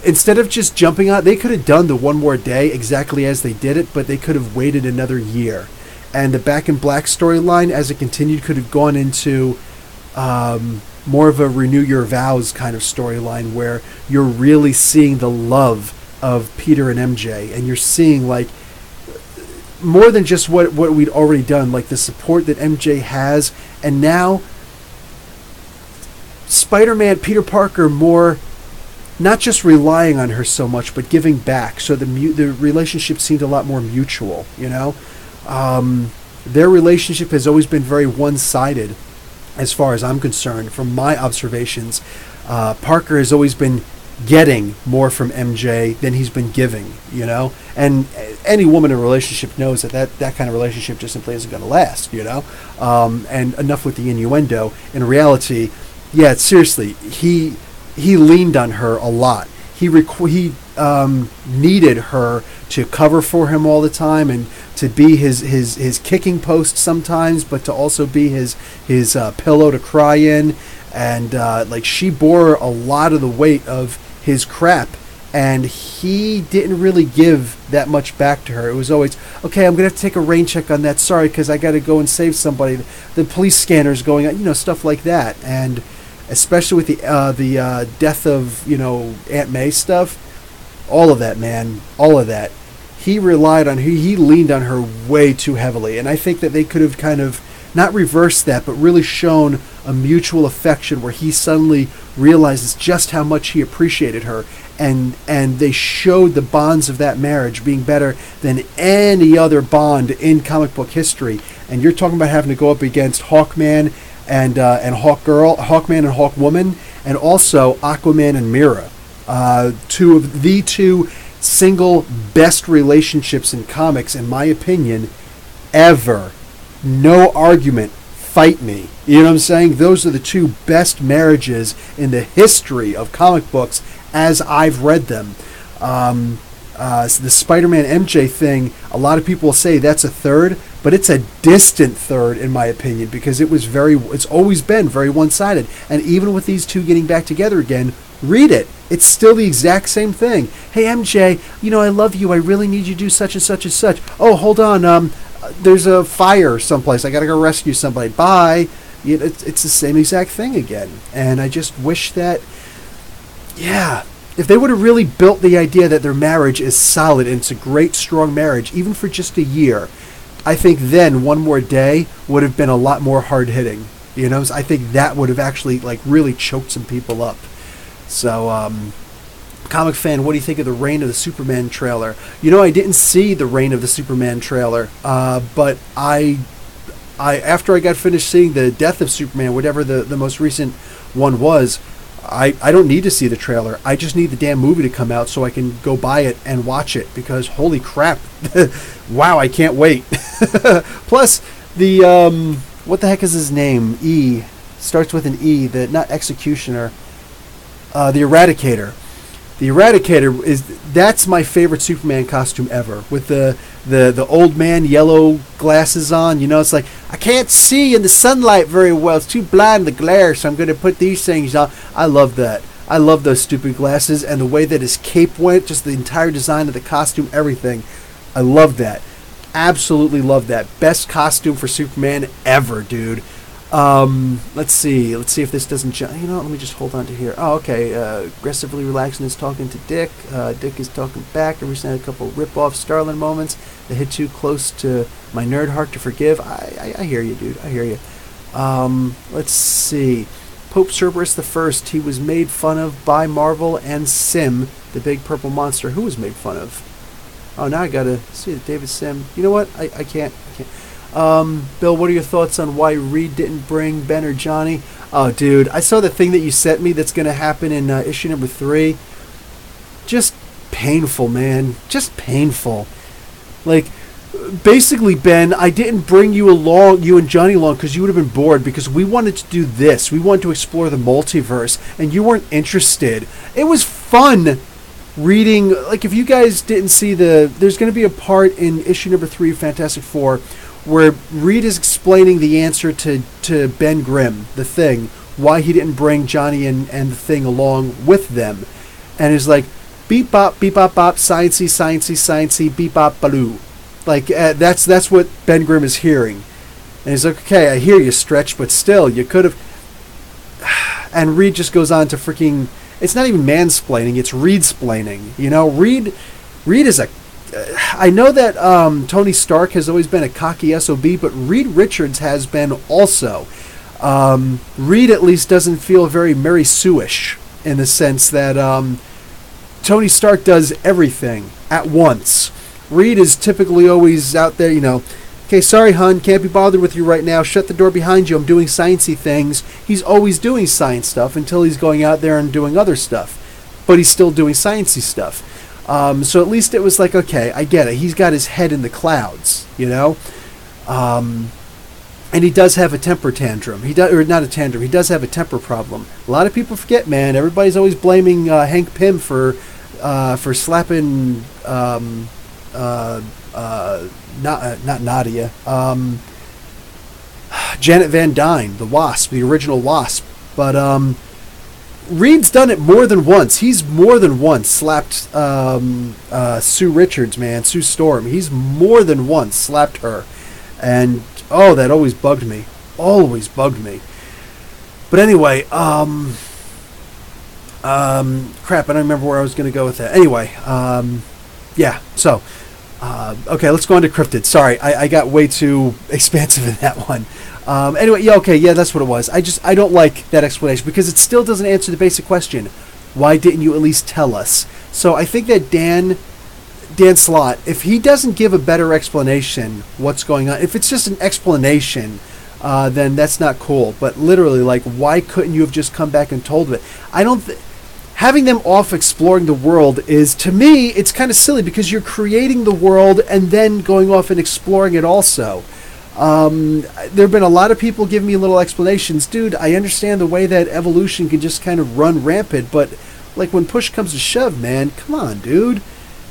Instead of just jumping out, they could have done the One More Day exactly as they did it, but they could have waited another year. And the Back in Black storyline, as it continued, could have gone into, more of a Renew Your Vows kind of storyline, where you're really seeing the love of Peter and MJ, and you're seeing, like, more than just what we'd already done, like the support that MJ has, and now Spider-Man, Peter Parker, more not just relying on her so much, but giving back. So the relationship seemed a lot more mutual. Their relationship has always been very one-sided, as far as I'm concerned, from my observations. Parker has always been getting more from MJ than he's been giving, and any woman in a relationship knows that kind of relationship just simply isn't going to last, and enough with the innuendo. In reality, seriously, he leaned on her a lot. He needed her to cover for him all the time, and to be his kicking post sometimes, but to also be his pillow to cry in, and she bore a lot of the weight of his crap, and he didn't really give that much back to her. It was always, okay, I'm gonna have to take a rain check on that. Sorry, because I got to go and save somebody. The police scanner's going on, stuff like that, and especially with the death of Aunt May stuff, all of that, man, all of that. He relied on her. He leaned on her way too heavily, and I think that they could have kind of not reversed that, but really shown a mutual affection where he suddenly realizes just how much he appreciated her, and they showed the bonds of that marriage being better than any other bond in comic book history. And you're talking about having to go up against Hawkman and Hawkman and Hawkwoman, and also Aquaman and Mera, two of the two single best relationships in comics, in my opinion, ever. No argument. Fight me. You know what I'm saying? Those are the two best marriages in the history of comic books as I've read them. The Spider-Man MJ thing, a lot of people will say that's a third, but it's a distant third in my opinion, because it's always been very one-sided. And even with these two getting back together again, read it. It's still the exact same thing. Hey MJ, I love you. I really need you to do such and such and such. Oh, hold on. There's a fire someplace. I gotta go rescue somebody. Bye. It's the same exact thing again. And I just wish that, if they would have really built the idea that their marriage is solid and it's a great, strong marriage, even for just a year, I think then One More Day would have been a lot more hard-hitting. You know, so I think that would have actually like really choked some people up. So, Comic Fan, what do you think of the Reign of the Superman trailer? You know, I didn't see the Reign of the Superman trailer, but I after I got finished seeing the Death of Superman, whatever the most recent one was, I don't need to see the trailer. I just need the damn movie to come out so I can go buy it and watch it, because holy crap, wow, I can't wait. Plus, the, what the heck is his name? E. Starts with an E, not Executioner, the Eradicator. The Eradicator that's my favorite Superman costume ever, with the old man yellow glasses on. You know, it's like, I can't see in the sunlight very well, it's too blind the glare, so I'm going to put these things on. I love that. I love those stupid glasses, and the way that his cape went, just the entire design of the costume, everything. I love that. Absolutely love that. Best costume for Superman ever, dude. Let's see if this doesn't jump. You know, let me just hold on to here. Oh, okay. Aggressively relaxing is talking to Dick. Dick is talking back. I recently had a couple rip-off Starlin moments that hit too close to my nerd heart to forgive. I hear you, dude. I hear you. Let's see. Pope Cerberus the First. He was made fun of by Marvel and Sim, the big purple monster. Who was made fun of? Oh, now I gotta see it. David Sim. You know what? I can't. Bill, what are your thoughts on why Reed didn't bring Ben or Johnny? Oh, dude, I saw the thing that you sent me that's going to happen in issue number 3. Just painful, man. Just painful. Like, basically, Ben, I didn't bring you and Johnny along because you would have been bored, because we wanted to do this. We wanted to explore the multiverse, and you weren't interested. It was fun reading. Like, if you guys didn't see there's going to be a part in issue number 3 of Fantastic Four where Reed is explaining the answer to Ben Grimm, the Thing, why he didn't bring Johnny and the Thing along with them. And he's like, beep bop, sciencey, sciencey, sciencey, beep bop, baloo. Like, that's what Ben Grimm is hearing. And he's like, okay, I hear you, Stretch, but still, you could have... And Reed just goes on to freaking... It's not even mansplaining, it's Reed-splaining. You know, Reed is a... I know that Tony Stark has always been a cocky SOB, but Reed Richards has been also. Reed at least doesn't feel very Mary Sue-ish, in the sense that Tony Stark does everything at once. Reed is typically always out there, you know, okay, sorry, hun, can't be bothered with you right now. Shut the door behind you. I'm doing sciencey things. He's always doing science stuff until he's going out there and doing other stuff. But he's still doing sciencey stuff. So at least it was like, okay, I get it. He's got his head in the clouds, you know? And he does have a temper tantrum. He not a tantrum. He does have a temper problem. A lot of people forget, man. Everybody's always blaming Hank Pym for slapping not Nadia, Janet Van Dyne, the Wasp, the original Wasp. But Reed's done it more than once. He's more than once slapped Sue Richards, man, Sue Storm. He's more than once slapped her. And, oh, that always bugged me. Always bugged me. But anyway, crap, I don't remember where I was going to go with that. Anyway, yeah, so... okay, let's go on to Cryptid. Sorry, I got way too expansive in that one. Anyway, yeah, okay, yeah, that's what it was. I don't like that explanation because it still doesn't answer the basic question. Why didn't you at least tell us? So I think that Dan Slott, if he doesn't give a better explanation what's going on, if it's just an explanation, then that's not cool. But literally, like, why couldn't you have just come back and told it? Having them off exploring the world is, to me, it's kind of silly because you're creating the world and then going off and exploring it also. There have been a lot of people giving me little explanations. Dude, I understand the way that evolution can just kind of run rampant, but like when push comes to shove, man, come on, dude.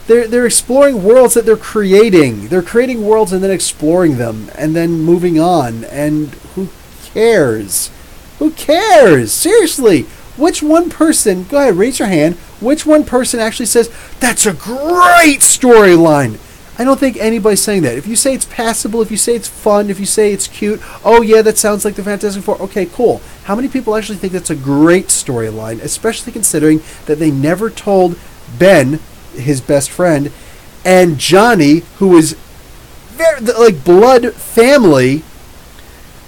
They're exploring worlds that they're creating. They're creating worlds and then exploring them and then moving on. And who cares? Who cares? Seriously. Which one person, go ahead, raise your hand, which one person actually says, that's a great storyline? I don't think anybody's saying that. If you say it's passable, if you say it's fun, if you say it's cute, oh yeah, that sounds like the Fantastic Four, okay, cool. How many people actually think that's a great storyline, especially considering that they never told Ben, his best friend, and Johnny, who is very, like, blood family,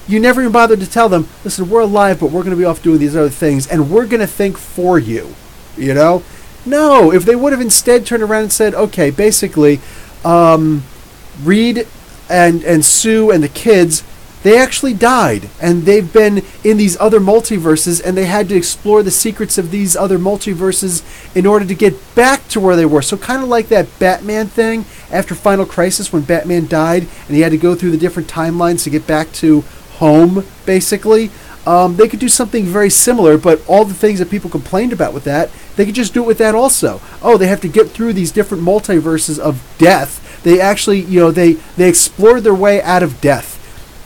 you never even bothered to tell them, listen, we're alive, but we're going to be off doing these other things, and we're going to think for you, you know? No, if they would have instead turned around and said, okay, basically, Reed and Sue and the kids, they actually died, and they've been in these other multiverses, and they had to explore the secrets of these other multiverses in order to get back to where they were. So kind of like that Batman thing after Final Crisis when Batman died, and he had to go through the different timelines to get back to home, basically. They could do something very similar, but all the things that people complained about with that, they could just do it with that also. Oh, they have to get through these different multiverses of death. They actually, they explored their way out of death.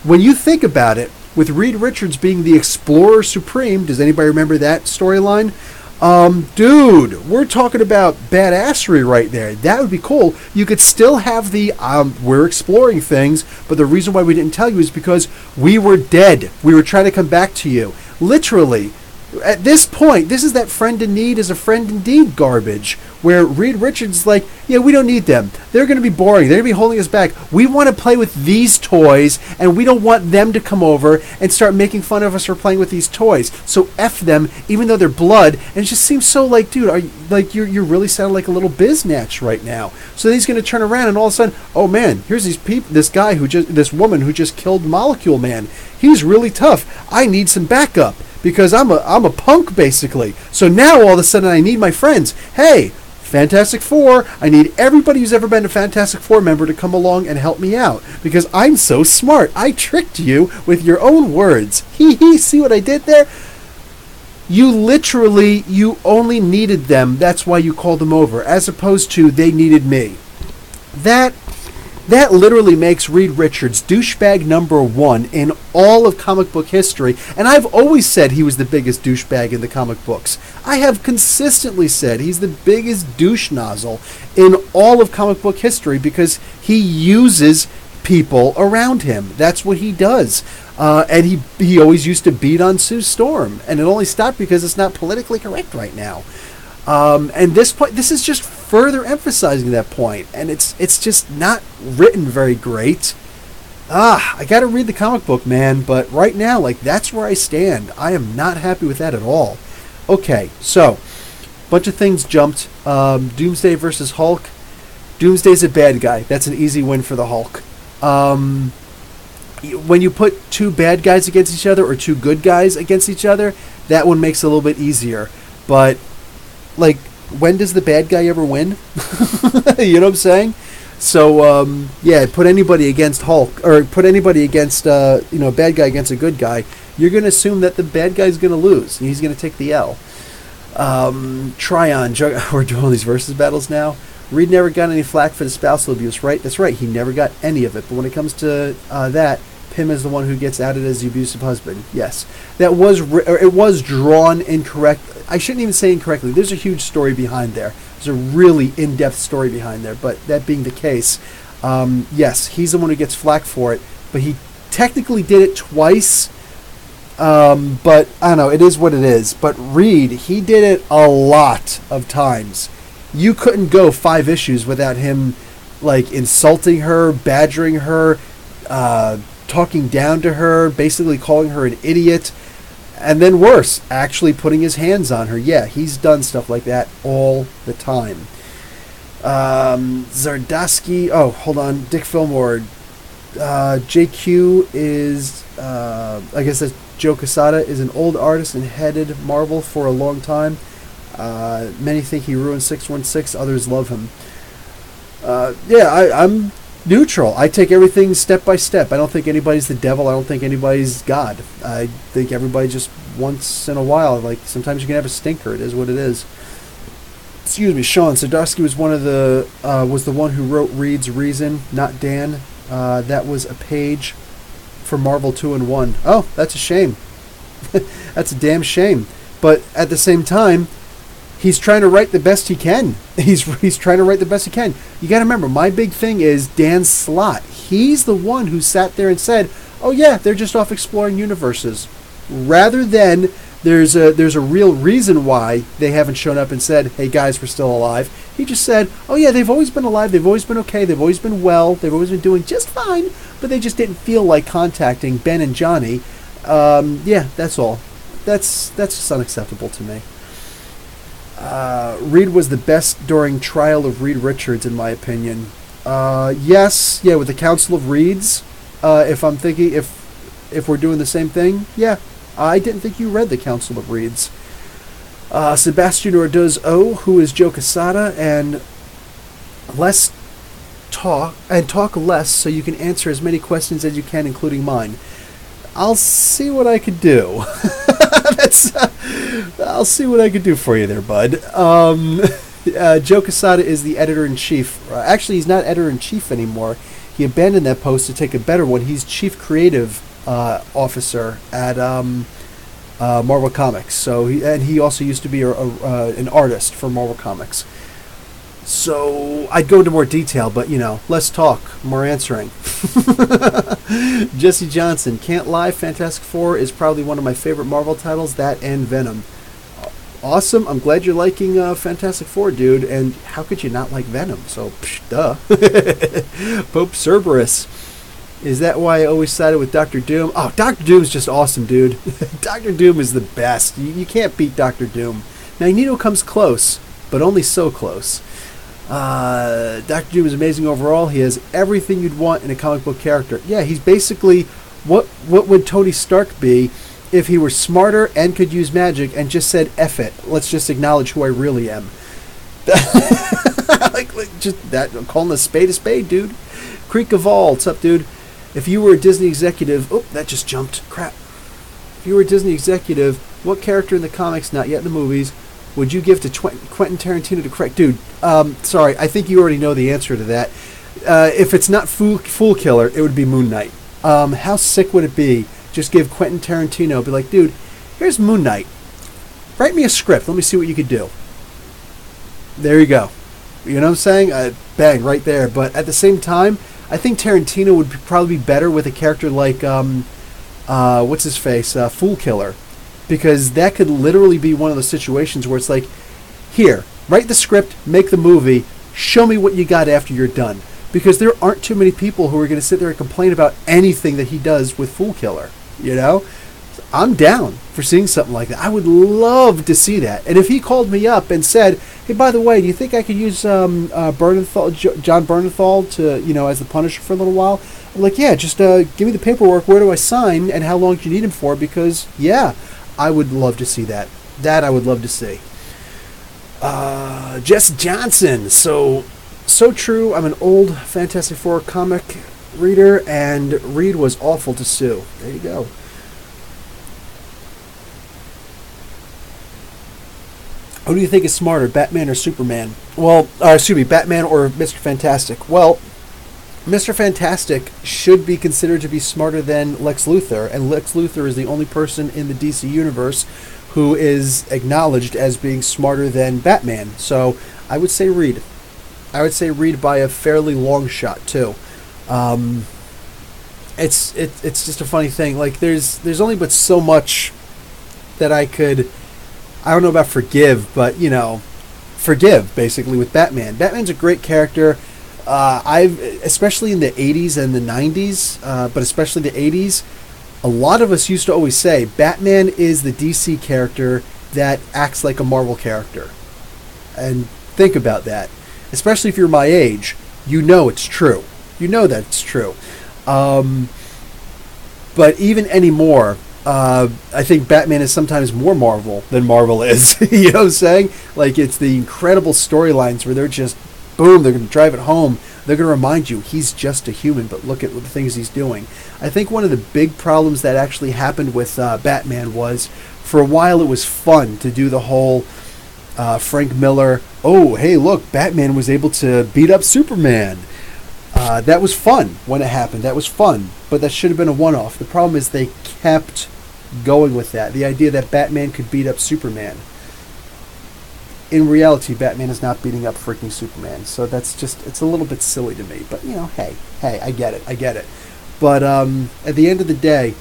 When you think about it, with Reed Richards being the Explorer Supreme, does anybody remember that storyline? Dude, we're talking about badassery right there. That would be cool. You could still have the, we're exploring things, but the reason why we didn't tell you is because we were dead. We were trying to come back to you. Literally, at this point, this is that friend in need is a friend indeed garbage, where Reed Richards is like, yeah, we don't need them. They're going to be boring. They're going to be holding us back. We want to play with these toys, and we don't want them to come over and start making fun of us for playing with these toys. So F them, even though they're blood. And it just seems so like, dude, you're really sounding like a little biznatch right now. So then he's going to turn around, and all of a sudden, oh man, here's this woman who just killed Molecule Man. He's really tough. I need some backup, because I'm a punk, basically. So now all of a sudden I need my friends. Hey, Fantastic Four, I need everybody who's ever been a Fantastic Four member to come along and help me out, because I'm so smart. I tricked you with your own words. Hee hee, see what I did there? You only needed them. That's why you called them over, as opposed to they needed me. That literally makes Reed Richards douchebag number one in all of comic book history. And I've always said he was the biggest douchebag in the comic books. I have consistently said he's the biggest douche nozzle in all of comic book history, because he uses people around him. That's what he does. And he always used to beat on Sue Storm. And it only stopped because it's not politically correct right now. And this is just further emphasizing that point, and it's just not written very great. I gotta read the comic book, man, but right now, that's where I stand. I am not happy with that at all. Okay, so, bunch of things jumped. Doomsday versus Hulk. Doomsday's a bad guy. That's an easy win for the Hulk. When you put two bad guys against each other, or two good guys against each other, that one makes it a little bit easier. But, when does the bad guy ever win? You know what I'm saying? So, put anybody against Hulk, or put anybody against, a bad guy against a good guy, you're going to assume that the bad guy's going to lose, and he's going to take the L. Tryon, we're doing all these versus battles now. Reed never got any flack for the spousal abuse, right? That's right, he never got any of it. But when it comes to that, Pym is the one who gets outed as the abusive husband. Yes, it was drawn incorrect. I shouldn't even say incorrectly. There's a huge story behind there. There's a really in-depth story behind there. But that being the case, yes, he's the one who gets flack for it. But he technically did it twice. But I don't know. It is what it is. But Reed, he did it a lot of times. You couldn't go 5 issues without him, insulting her, badgering her, talking down to her, basically calling her an idiot, and then worse, actually putting his hands on her. Yeah, he's done stuff like that all the time. Zardosky, hold on, Dick Fillmore. JQ is, I guess that's Joe Quesada, is an old artist and headed Marvel for a long time. Many think he ruined 616, others love him. I'm neutral. I take everything step by step. I don't think anybody's the devil. I don't think anybody's God. I think everybody just once in a while, sometimes you can have a stinker. It is what it is. Excuse me, Sean. Zdarsky was was the one who wrote Reed's Reason, not Dan. That was a page for Marvel 2-in-1. Oh, that's a shame. That's a damn shame. But at the same time, he's trying to write the best he can. He's trying to write the best he can. You got to remember, my big thing is Dan Slott. He's the one who sat there and said, "Oh yeah, they're just off exploring universes," rather than there's a real reason why they haven't shown up and said, "Hey guys, we're still alive." He just said, "Oh yeah, they've always been alive. They've always been okay. They've always been well. They've always been doing just fine. but they just didn't feel like contacting Ben and Johnny. Yeah, that's all. That's just unacceptable to me. Reed was the best during trial of Reed Richards, in my opinion. Yes, yeah, with the Council of Reeds. If I'm thinking, if we're doing the same thing, yeah. I didn't think you read the Council of Reeds. Sebastian Orduz-O, who is Joe Quesada, and talk less so you can answer as many questions as you can, including mine. I'll see what I could do. I'll see what I could do for you there, bud. Joe Quesada is the editor-in-chief. Actually, he's not editor-in-chief anymore. He abandoned that post to take a better one. He's chief creative officer at Marvel Comics. So he also used to be an artist for Marvel Comics. So I'd go into more detail, but less talk, more answering. Jesse Johnson, can't lie, Fantastic Four is probably one of my favorite Marvel titles, that and Venom. Awesome, I'm glad you're liking Fantastic Four, dude, and how could you not like Venom? So, duh. Pope Cerberus, is that why I always sided with Doctor Doom? Oh, Doctor Doom's just awesome, dude. Doctor Doom is the best. You can't beat Doctor Doom. Magneto comes close, but only so close. Doctor Doom is amazing overall. He has everything you'd want in a comic book character. Yeah, he's basically what would Tony Stark be if he were smarter and could use magic and just said F it. Let's just acknowledge who I really am. Just that, I'm calling a spade, dude. Creek of All, what's up, dude? If you were a Disney executive, oh, that just jumped. Crap. If you were a Disney executive, what character in the comics, not yet in the movies, would you give to Quentin Tarantino to correct? Dude, sorry, I think you already know the answer to that. If it's not Fool Killer, it would be Moon Knight. How sick would it be? Just give Quentin Tarantino, be like, dude, here's Moon Knight. Write me a script. Let me see what you could do. There you go. You know what I'm saying? Bang, right there. But at the same time, I think Tarantino would probably be better with a character like, what's his face? Fool Killer. Because that could literally be one of those situations where it's like, here, write the script, make the movie, show me what you got after you're done. Because there aren't too many people who are going to sit there and complain about anything that he does with Fool Killer. I'm down for seeing something like that. I would love to see that. And if he called me up and said, hey, by the way, do you think I could use John Bernthal to, as the Punisher for a little while? I'm like, yeah, just give me the paperwork. Where do I sign? And how long do you need him for? Because, yeah, I would love to see that. That I would love to see. Jess Johnson. So true. I'm an old Fantastic Four comic reader, and Reed was awful to Sue. There you go. Who do you think is smarter, Batman or Superman? Well, Batman or Mr. Fantastic? Well, Mr. Fantastic should be considered to be smarter than Lex Luthor, and Lex Luthor is the only person in the DC universe who is acknowledged as being smarter than Batman. So I would say Reed. I would say Reed by a fairly long shot too. It's just a funny thing. Like there's only but so much that I don't know about forgive, but forgive basically with Batman. Batman's a great character. Especially in the 80s and the 90s, but especially the 80s, a lot of us used to always say Batman is the DC character that acts like a Marvel character. And think about that. Especially if you're my age, it's true. You know that it's true. But even anymore, I think Batman is sometimes more Marvel than Marvel is. You know what I'm saying? Like, it's the incredible storylines where they're just, boom, they're going to drive it home. They're going to remind you he's just a human, but look at the things he's doing. I think one of the big problems that actually happened with Batman was, for a while it was fun to do the whole Frank Miller, oh, hey, look, Batman was able to beat up Superman. That was fun when it happened. That was fun, but that should have been a one-off. The problem is they kept going with that. The idea that Batman could beat up Superman. In reality, Batman is not beating up freaking Superman. So it's a little bit silly to me. But, hey, I get it. But at the end of the day,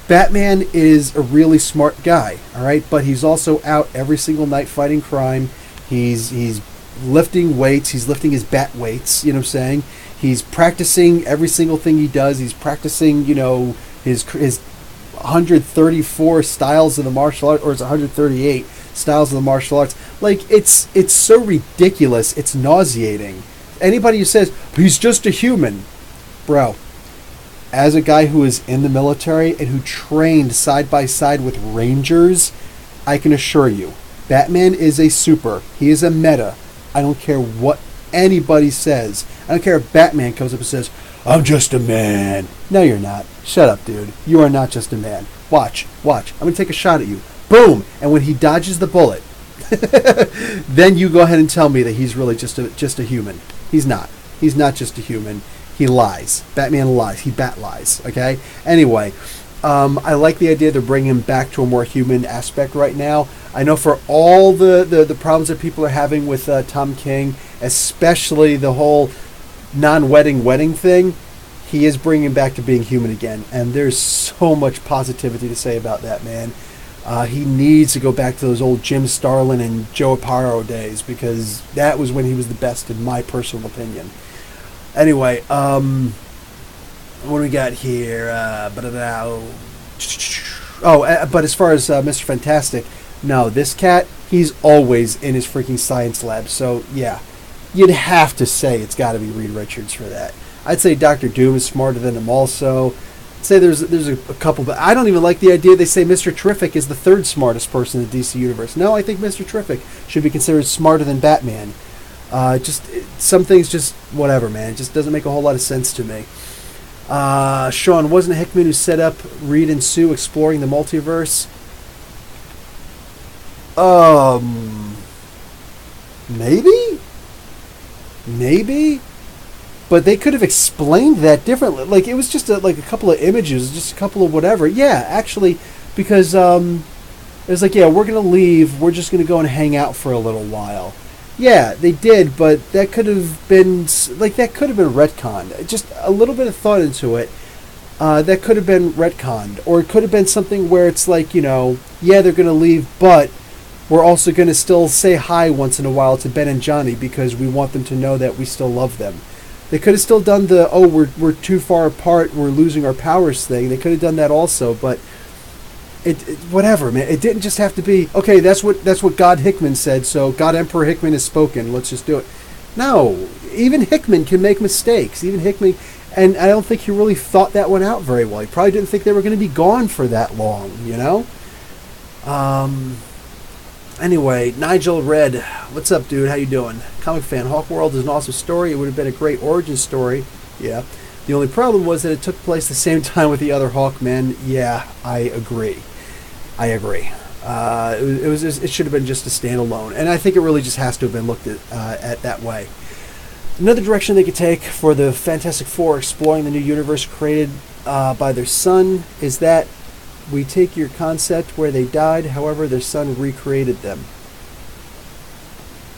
Batman is a really smart guy, all right? But he's also out every single night fighting crime. He's lifting weights. He's lifting his bat weights, you know what I'm saying? He's practicing every single thing he does. He's practicing, his 134 styles of the martial arts, or it's 138 styles of the martial arts. Like, it's so ridiculous. It's nauseating. Anybody who says, he's just a human, bro, as a guy who is in the military and who trained side by side with Rangers, I can assure you, Batman is a super. He is a meta. I don't care what anybody says. I don't care if Batman comes up and says, I'm just a man. No, you're not. Shut up, dude. You are not just a man. Watch. I'm going to take a shot at you. Boom! And when he dodges the bullet, then you go ahead and tell me that he's really just a human. He's not. He's not just a human. He lies. Batman lies. He bat lies. Okay? Anyway, I like the idea they're bringing him back to a more human aspect right now. I know for all the problems that people are having with Tom King, especially the whole non-wedding thing, he is bringing him back to being human again. And there's so much positivity to say about that, man. He needs to go back to those old Jim Starlin and Joe Aparo days, because that was when he was the best, in my personal opinion. Anyway, what do we got here? But as far as Mr. Fantastic, no, this cat, he's always in his freaking science lab. So, yeah, you'd have to say it's got to be Reed Richards for that. I'd say Dr. Doom is smarter than him also. I'd say there's a couple, but I don't even like the idea they say Mr. Terrific is the third smartest person in the DC Universe. No, I think Mr. Terrific should be considered smarter than Batman. Some things just, whatever, man. It just doesn't make a whole lot of sense to me. Sean, wasn't it Hickman who set up Reed and Sue exploring the multiverse? Maybe? But they could have explained that differently. Like, it was just a couple of images, just a couple of whatever. Yeah, actually, because it was like, yeah, we're going to leave. We're just going to go and hang out for a little while. Yeah, they did, but that could have been retconned. Just a little bit of thought into it. That could have been retconned. Or it could have been something where it's like, yeah, they're going to leave, but we're also going to still say hi once in a while to Ben and Johnny because we want them to know that we still love them. They could have still done the, we're too far apart, we're losing our powers thing. They could have done that also, but it whatever, man. It didn't just have to be, okay, that's what God Hickman said, so God Emperor Hickman has spoken, let's just do it. No, even Hickman can make mistakes. Even Hickman, and I don't think he really thought that one out very well. He probably didn't think they were going to be gone for that long, Anyway, Nigel Red, what's up, dude? How you doing? Comic fan, Hawk World is an awesome story. It would have been a great origin story. Yeah. The only problem was that it took place the same time with the other Hawkmen. Yeah, I agree. It should have been just a standalone, and I think it really just has to have been looked at that way. Another direction they could take for the Fantastic Four exploring the new universe created by their son is that we take your concept where they died, however their son recreated them.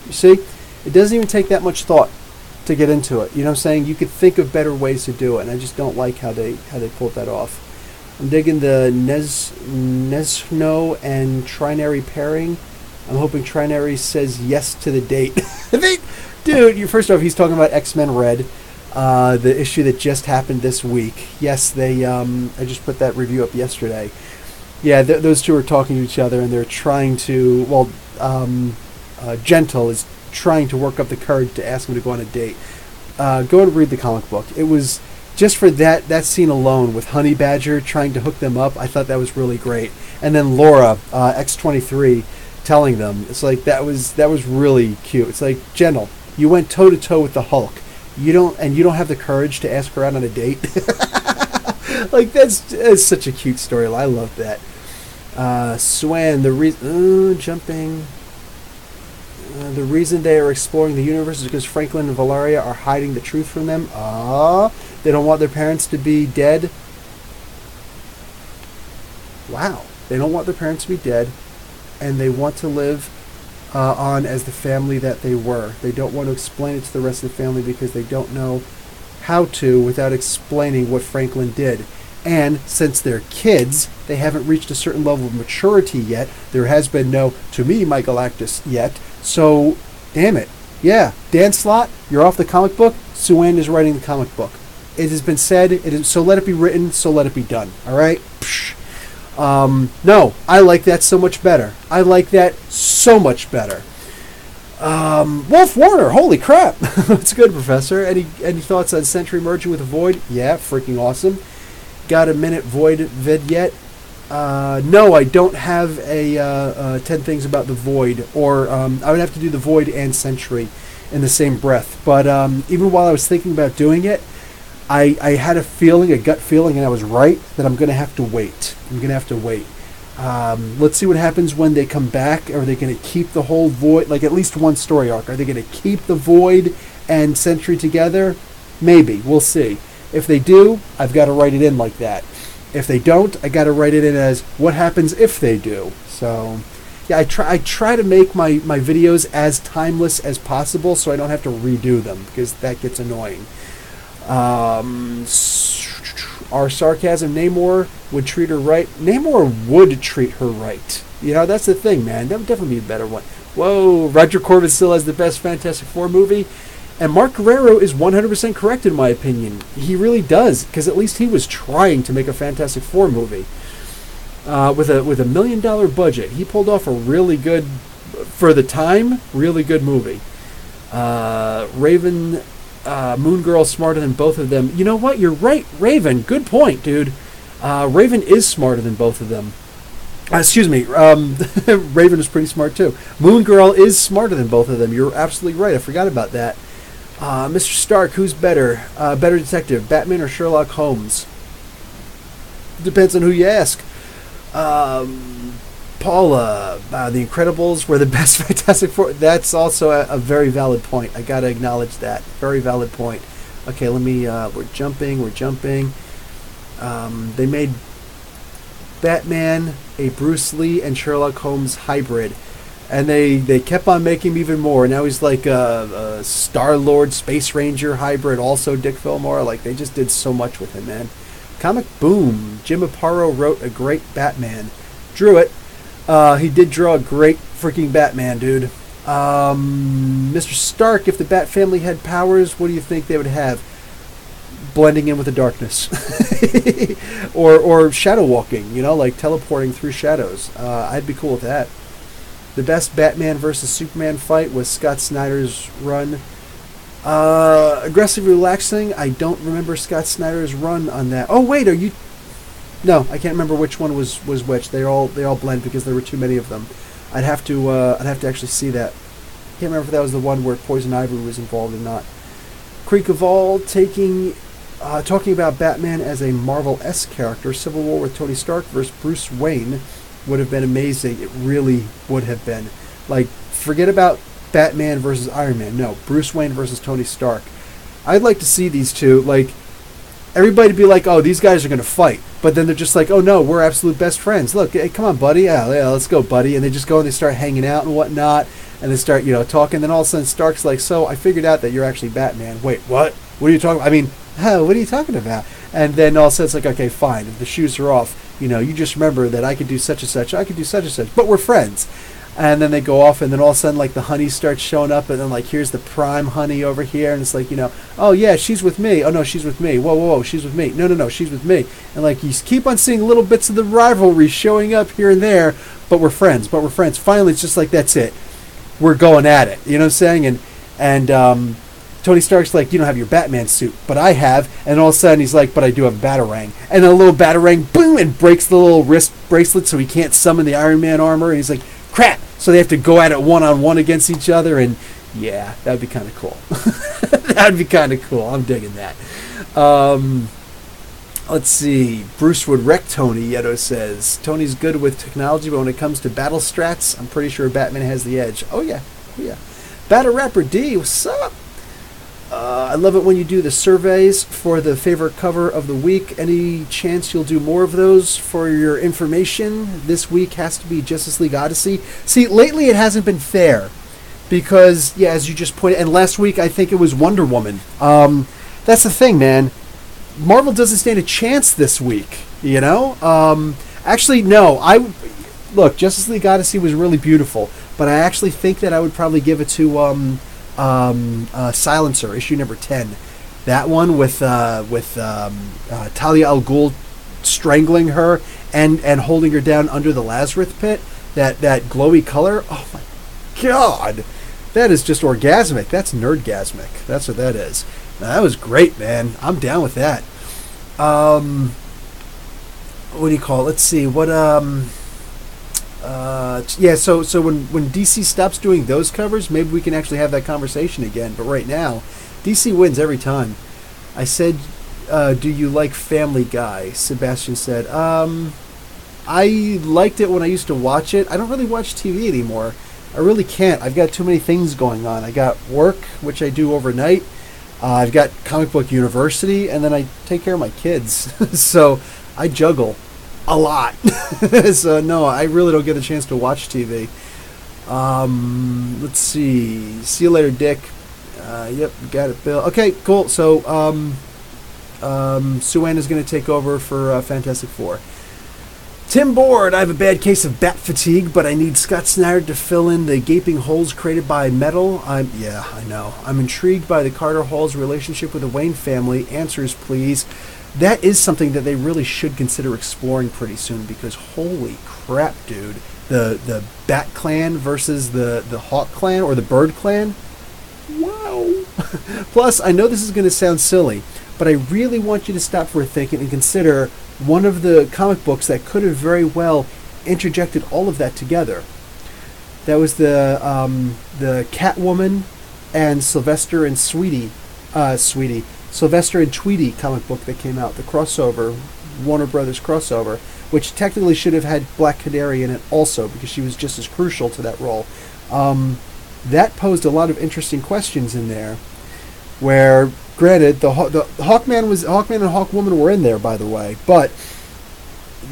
You see? It doesn't even take that much thought to get into it. You know what I'm saying? You could think of better ways to do it, and I just don't like how they pulled that off. I'm digging the Nesno and Trinary pairing. I'm hoping Trinary says yes to the date. Dude, first off, he's talking about X-Men Red. The issue that just happened this week. Yes, I just put that review up yesterday. Yeah, those two are talking to each other, and they're trying to, Gentle is trying to work up the courage to ask him to go on a date. Go and read the comic book. It was, just for that scene alone with Honey Badger trying to hook them up, I thought that was really great. And then Laura, X-23, telling them, it's like, that was really cute. It's like, Gentle, you went toe-to-toe with the Hulk. You don't have the courage to ask her out on a date. Like, that's such a cute storyline. I love that. Swan, the reason they are exploring the universe is because Franklin and Valeria are hiding the truth from them. They don't want their parents to be dead. Wow, they don't want their parents to be dead, and they want to live on as the family that they were. They don't want to explain it to the rest of the family because they don't know how to without explaining what Franklin did. And since they're kids, they haven't reached a certain level of maturity yet. There has been no, to me, my Galactus yet. So, damn it. Yeah, Dan Slott, you're off the comic book. Sue Ann is writing the comic book. It has been said. It is, so let it be written. So let it be done. All right. No, I like that so much better. I like that so much better. Wolf Warner, holy crap. That's good, Professor. Any thoughts on Sentry merging with the Void? Yeah, freaking awesome. Got a minute Void vid yet? No, I don't have a 10 things about the Void, or I would have to do the Void and Sentry in the same breath. But even while I was thinking about doing it, I had a feeling, a gut feeling, and I was right, that I'm going to have to wait. Let's see what happens when they come back. Are they going to keep the whole Void, like at least one story arc? Are they going to keep the Void and Sentry together? Maybe. We'll see. If they do, I've got to write it in like that. If they don't, I got to write it in as what happens if they do. So, yeah, I try to make my videos as timeless as possible so I don't have to redo them, because that gets annoying. Our sarcasm, Namor would treat her right. Namor would treat her right. You know, that's the thing, man. That would definitely be a better one. Whoa, Roger Corbett still has the best Fantastic Four movie. And Mark Guerrero is 100% correct in my opinion. He really does, because at least he was trying to make a Fantastic Four movie. With a $1 million budget. He pulled off a really good, for the time, really good movie. Raven... Moon Girl smarter than both of them. You know what? You're right, Raven. Good point, dude. Raven is smarter than both of them. Excuse me. Raven is pretty smart too. Moon Girl is smarter than both of them. You're absolutely right. I forgot about that. Mr. Stark, who's better? Better detective, Batman or Sherlock Holmes? Depends on who you ask. Paula, The Incredibles were the best Fantastic Four. That's also a very valid point. I gotta acknowledge that. Very valid point. Okay, let me. We're jumping. They made Batman a Bruce Lee and Sherlock Holmes hybrid, and they kept on making him even more. Now he's like a Star-Lord, Space Ranger hybrid. Also, Dick Fillmore. Like, they just did so much with him, man. Comic boom. Jim Aparo wrote a great Batman. Drew it. He did draw a great freaking Batman, dude. Mr. Stark, if the Bat family had powers, what do you think they would have? Blending in with the darkness. or shadow walking, you know, like teleporting through shadows. I'd be cool with that. The best Batman versus Superman fight was Scott Snyder's run. Aggressively relaxing. I don't remember Scott Snyder's run on that. Oh, wait, are you... No, I can't remember which one was which. They all blend because there were too many of them. I'd have to actually see that. Can't remember if that was the one where Poison Ivy was involved or not. Creek of All talking about Batman as a Marvel-esque character. Civil War with Tony Stark versus Bruce Wayne would have been amazing. It really would have been. Like, forget about Batman versus Iron Man. No, Bruce Wayne versus Tony Stark. I'd like to see these two. Like, everybody be like, oh, these guys are going to fight. But then they're just like, oh, no, we're absolute best friends. Look, hey, come on, buddy. Yeah, let's go, buddy. And they just go and they start hanging out and whatnot. And they start, talking. Then all of a sudden Stark's like, so I figured out that you're actually Batman. Wait, what? What are you talking about? I mean, what are you talking about? And then all of a sudden it's like, okay, fine. If the shoes are off, you just remember that I could do such and such. I could do such and such. But we're friends. And then they go off, and then all of a sudden, like, the honey starts showing up, and then, like, here's the prime honey over here, and it's like, oh, yeah, she's with me. Oh, no, she's with me. Whoa, she's with me. No, she's with me. And, like, you keep on seeing little bits of the rivalry showing up here and there, but we're friends. Finally, it's just like, that's it. We're going at it. You know what I'm saying? And Tony Stark's like, you don't have your Batman suit, but I have. And all of a sudden, he's like, but I do have a Batarang. And then a little Batarang, boom, and breaks the little wrist bracelet so he can't summon the Iron Man armor. And he's like, crap. So they have to go at it one-on-one against each other, and yeah, that would be kind of cool. That would be kind of cool. I'm digging that. Let's see. Bruce would wreck Tony, Yeto says. Tony's good with technology, but when it comes to battle strats, I'm pretty sure Batman has the edge. Oh, yeah. Battle Rapper D, what's up? I love it when you do the surveys for the favorite cover of the week. Any chance you'll do more of those for your information? This week has to be Justice League Odyssey. See, lately it hasn't been fair because, yeah, as you just pointed, and last week I think it was Wonder Woman. That's the thing, man. Marvel doesn't stand a chance this week, Actually, no. Look, Justice League Odyssey was really beautiful, but I actually think that I would probably give it to Silencer, issue number 10. That one with Talia al Ghul strangling her and holding her down under the Lazarus pit. That glowy color. Oh my God, that is just orgasmic. That's nerdgasmic. That's what that is. Now, that was great, man. I'm down with that. What do you call it? Let's see. What yeah, so when DC stops doing those covers, maybe we can actually have that conversation again. But right now, DC wins every time. I said, do you like Family Guy? Sebastian said, I liked it when I used to watch it. I don't really watch TV anymore. I really can't. I've got too many things going on. I got work, which I do overnight. I've got Comic Book University, and then I take care of my kids. So I juggle a lot. So no, I really don't get a chance to watch TV. Let's see. See you later, Dick. Yep, got it, Bill. Okay, cool. So Sue-Ann is going to take over for Fantastic Four. Tim Board, I have a bad case of bat fatigue, but I need Scott Snyder to fill in the gaping holes created by metal. Yeah, I know. I'm intrigued by the Carter Hall's relationship with the Wayne family. Answers, please. That is something that they really should consider exploring pretty soon, because holy crap, dude. The Bat Clan versus the Hawk Clan, or the Bird Clan. Wow. Plus, I know this is going to sound silly, but I really want you to stop for a second and consider one of the comic books that could have very well interjected all of that together. That was the Catwoman and Sylvester and Sylvester and Tweety comic book that came out, the crossover, Warner Brothers crossover, which technically should have had Black Canary in it also, because she was just as crucial to that role. That posed a lot of interesting questions in there, where, granted, the Hawkman and Hawkwoman were in there, by the way, but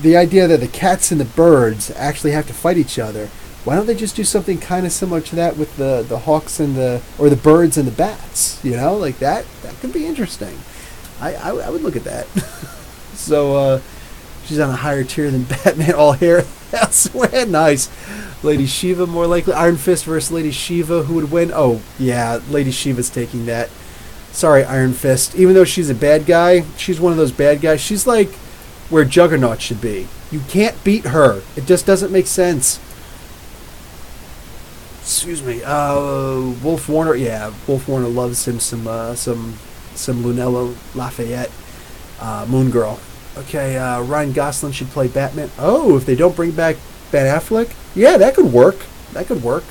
the idea that the cats and the birds actually have to fight each other, why don't they just do something kind of similar to that with the hawks and the birds and the bats? You know, like that could be interesting. I would look at that. So she's on a higher tier than Batman, all hair elsewhere. Nice. Lady Shiva, more likely. Iron Fist versus Lady Shiva, who would win? Oh yeah, Lady Shiva's taking that. Sorry, Iron Fist. Even though she's a bad guy, she's one of those bad guys. She's like where Juggernaut should be. You can't beat her. It just doesn't make sense. Excuse me. Wolf Warner. Yeah, Wolf Warner loves him some Lunella Lafayette. Moon Girl. Okay, Ryan Gosling should play Batman. Oh, if they don't bring back Ben Affleck? Yeah, that could work. That could work.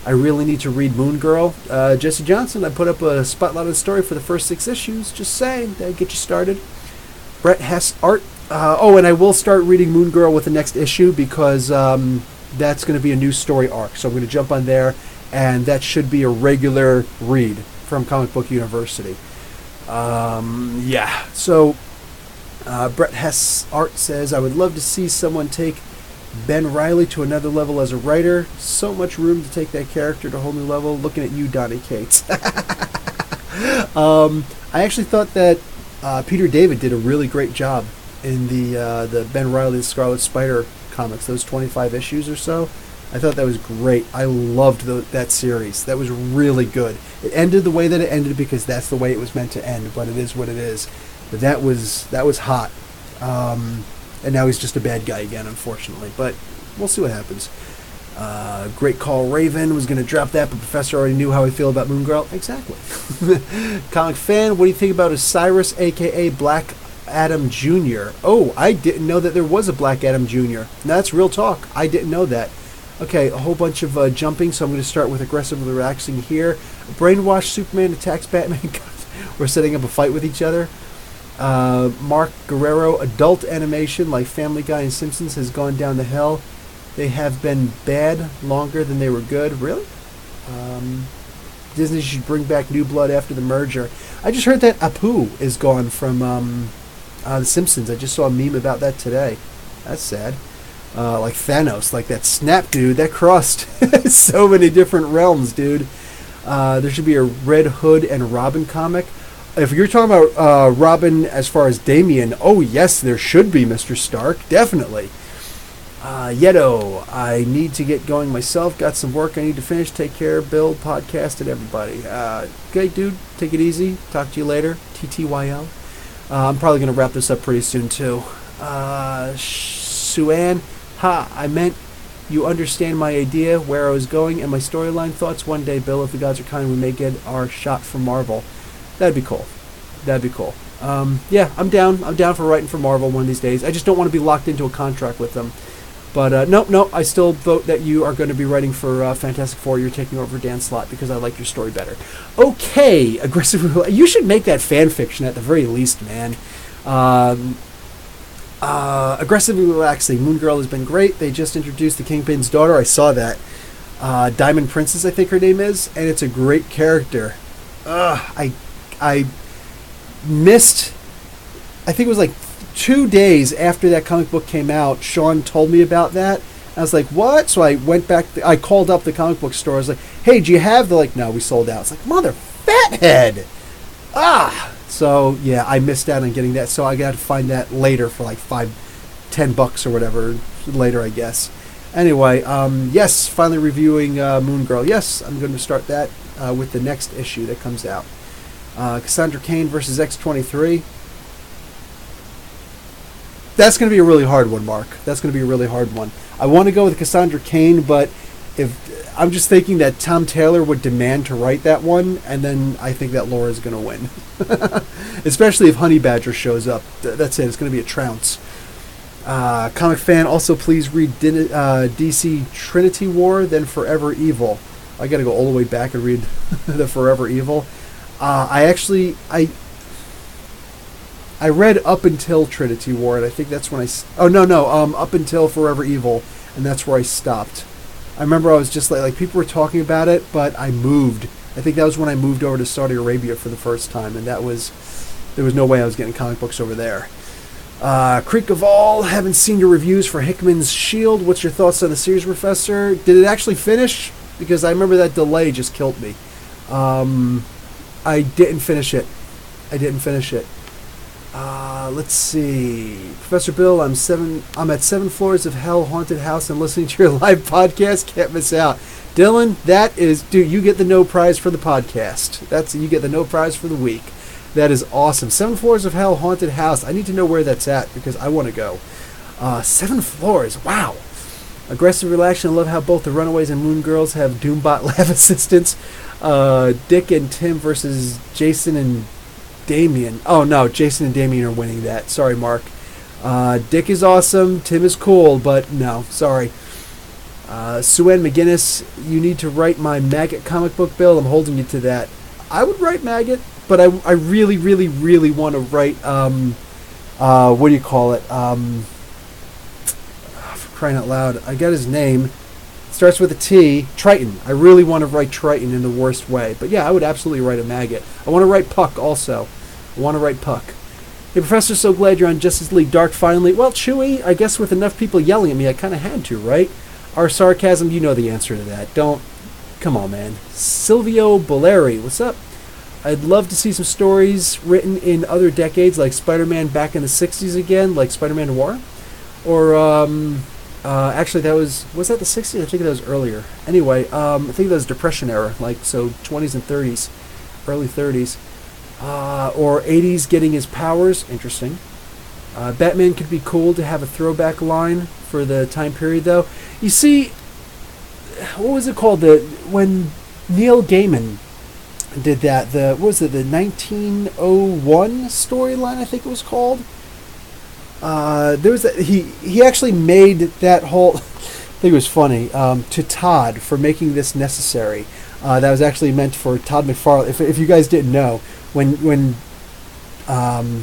I really need to read Moon Girl. Jesse Johnson, I put up a spotlight on the story for the first 6 issues. Just saying, that'd get you started. Brett Hess art. And I will start reading Moon Girl with the next issue, because that's going to be a new story arc. So I'm going to jump on there, and that should be a regular read from Comic Book University. Yeah. So Brett Hess art says, I would love to see someone take Ben Reilly to another level as a writer. So much room to take that character to a whole new level. Looking at you, Donny Cates. I actually thought that Peter David did a really great job in the Ben Reilly Scarlet Spider comics, those 25 issues or so. I thought that was great. I loved that series. That was really good. It ended the way that it ended because that's the way it was meant to end, but it is what it is. But that was hot. And now he's just a bad guy again, unfortunately. But we'll see what happens. Great call, Raven. Was going to drop that, but Professor already knew how I feel about Moon Girl. Exactly. Comic fan, what do you think about Osiris, a.k.a. Black Adam Jr.? Oh, I didn't know that there was a Black Adam Jr. Now, that's real talk. I didn't know that. Okay, a whole bunch of jumping, so I'm going to start with aggressively relaxing here. Brainwashed Superman attacks Batman. We're setting up a fight with each other. Mark Guerrero, adult animation like Family Guy and Simpsons has gone down the hell. They have been bad longer than they were good. Really? Disney should bring back New Blood after the merger. I just heard that Apu is gone from The Simpsons. I just saw a meme about that today. That's sad. Like Thanos, like that snap dude, that crossed so many different realms, dude. There should be a Red Hood and Robin comic. If you're talking about Robin as far as Damian, oh yes, there should be, Mr. Stark, definitely. Yeto, I need to get going myself. Got some work I need to finish. Take care, Bill, podcast, and everybody. Okay, dude, take it easy. Talk to you later. TTYL. I'm probably going to wrap this up pretty soon, too. Suan, I meant you understand my idea, where I was going, and my storyline thoughts. One day, Bill, if the gods are kind, we may get our shot from Marvel. That'd be cool. That'd be cool. Yeah, I'm down. I'm down for writing for Marvel one of these days. I just don't want to be locked into a contract with them. But no, I still vote that you are going to be writing for Fantastic Four. You're taking over Dan Slott because I like your story better. Okay, aggressive. You should make that fan fiction at the very least, man. Aggressively relaxing. Moon Girl has been great. They just introduced the Kingpin's daughter. I saw that. Diamond Princess, I think her name is, and it's a great character. I missed. I think it was like 2 days after that comic book came out. Sean told me about that. I was like, what? So I went back. I called up the comic book store. I was like, hey, do you have? They're like, no, we sold out. It's like, mother fathead. So yeah, I missed out on getting that. So I got to find that later for like $10 or whatever later, I guess. Anyway, yes, finally reviewing Moon Girl. Yes, I'm going to start that with the next issue that comes out. Cassandra Cain versus X-23. That's going to be a really hard one, Mark. That's going to be a really hard one. I want to go with Cassandra Cain, but if I'm just thinking that Tom Taylor would demand to write that one, and then I think that Laura's going to win. Especially if Honey Badger shows up. That's it. It's going to be a trounce. Comic fan, also please read DC Trinity War, then Forever Evil. I got to go all the way back and read the Forever Evil. I read up until Trinity War, and I think that's when up until Forever Evil, and that's where I stopped. I remember I was just like people were talking about it, but I moved. I think that was when I moved over to Saudi Arabia for the first time, and there was no way I was getting comic books over there. Creek of All, haven't seen your reviews for Hickman's S.h.i.e.L.D. What's your thoughts on the series, Professor? Did it actually finish? Because I remember that delay just killed me. I didn't finish it. Let's see. Professor Bill, I'm at 7 Floors of Hell Haunted House and listening to your live podcast. Can't miss out. Dylan, that is, dude, you get the no prize for the podcast. You get the no prize for the week. That is awesome. 7 Floors of Hell Haunted House. I need to know where that's at because I want to go. 7 floors. Wow. Aggressive Relaxation. I love how both the Runaways and Moon Girls have Doombot lab assistants. Dick and Tim versus Jason and Damien. Oh no, Jason and Damien are winning that. Sorry, Mark. Dick is awesome. Tim is cool, but no, sorry. Sue-Ann McGinnis, you need to write my Maggot comic book, Bill. I'm holding you to that. I would write Maggot, but I really, really, really want to write. What do you call it? For crying out loud, I got his name. Starts with a T. Triton. I really want to write Triton in the worst way. But yeah, I would absolutely write a Maggot. I want to write Puck also. I want to write Puck. Hey, Professor, so glad you're on Justice League Dark finally. Well, Chewy, I guess with enough people yelling at me, I kind of had to, right? Our sarcasm, you know the answer to that. Come on, man. Silvio Boleri, what's up? I'd love to see some stories written in other decades, like Spider-Man back in the 60s again, like Spider-Man Noir. Or, actually, was that the 60s? I think that was earlier. Anyway, I think that was Depression era, so 20s and 30s, early 30s. Or 80s getting his powers. Interesting. Batman could be cool to have a throwback line for the time period, though. You see, what was it called? When Neil Gaiman did that, the 1901 storyline, I think it was called. There was he actually made that whole. I think it was funny to Todd for making this necessary. That was actually meant for Todd McFarlane. If you guys didn't know, when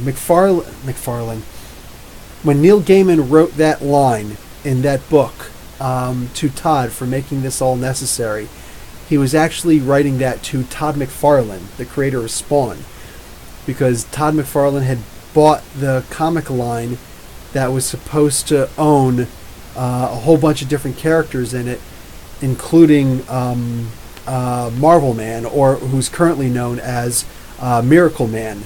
McFarlane, when Neil Gaiman wrote that line in that book to Todd for making this all necessary, he was actually writing that to Todd McFarlane, the creator of Spawn, because Todd McFarlane had bought the comic line that was supposed to own a whole bunch of different characters in it, including Marvel Man, or who's currently known as Miracle Man.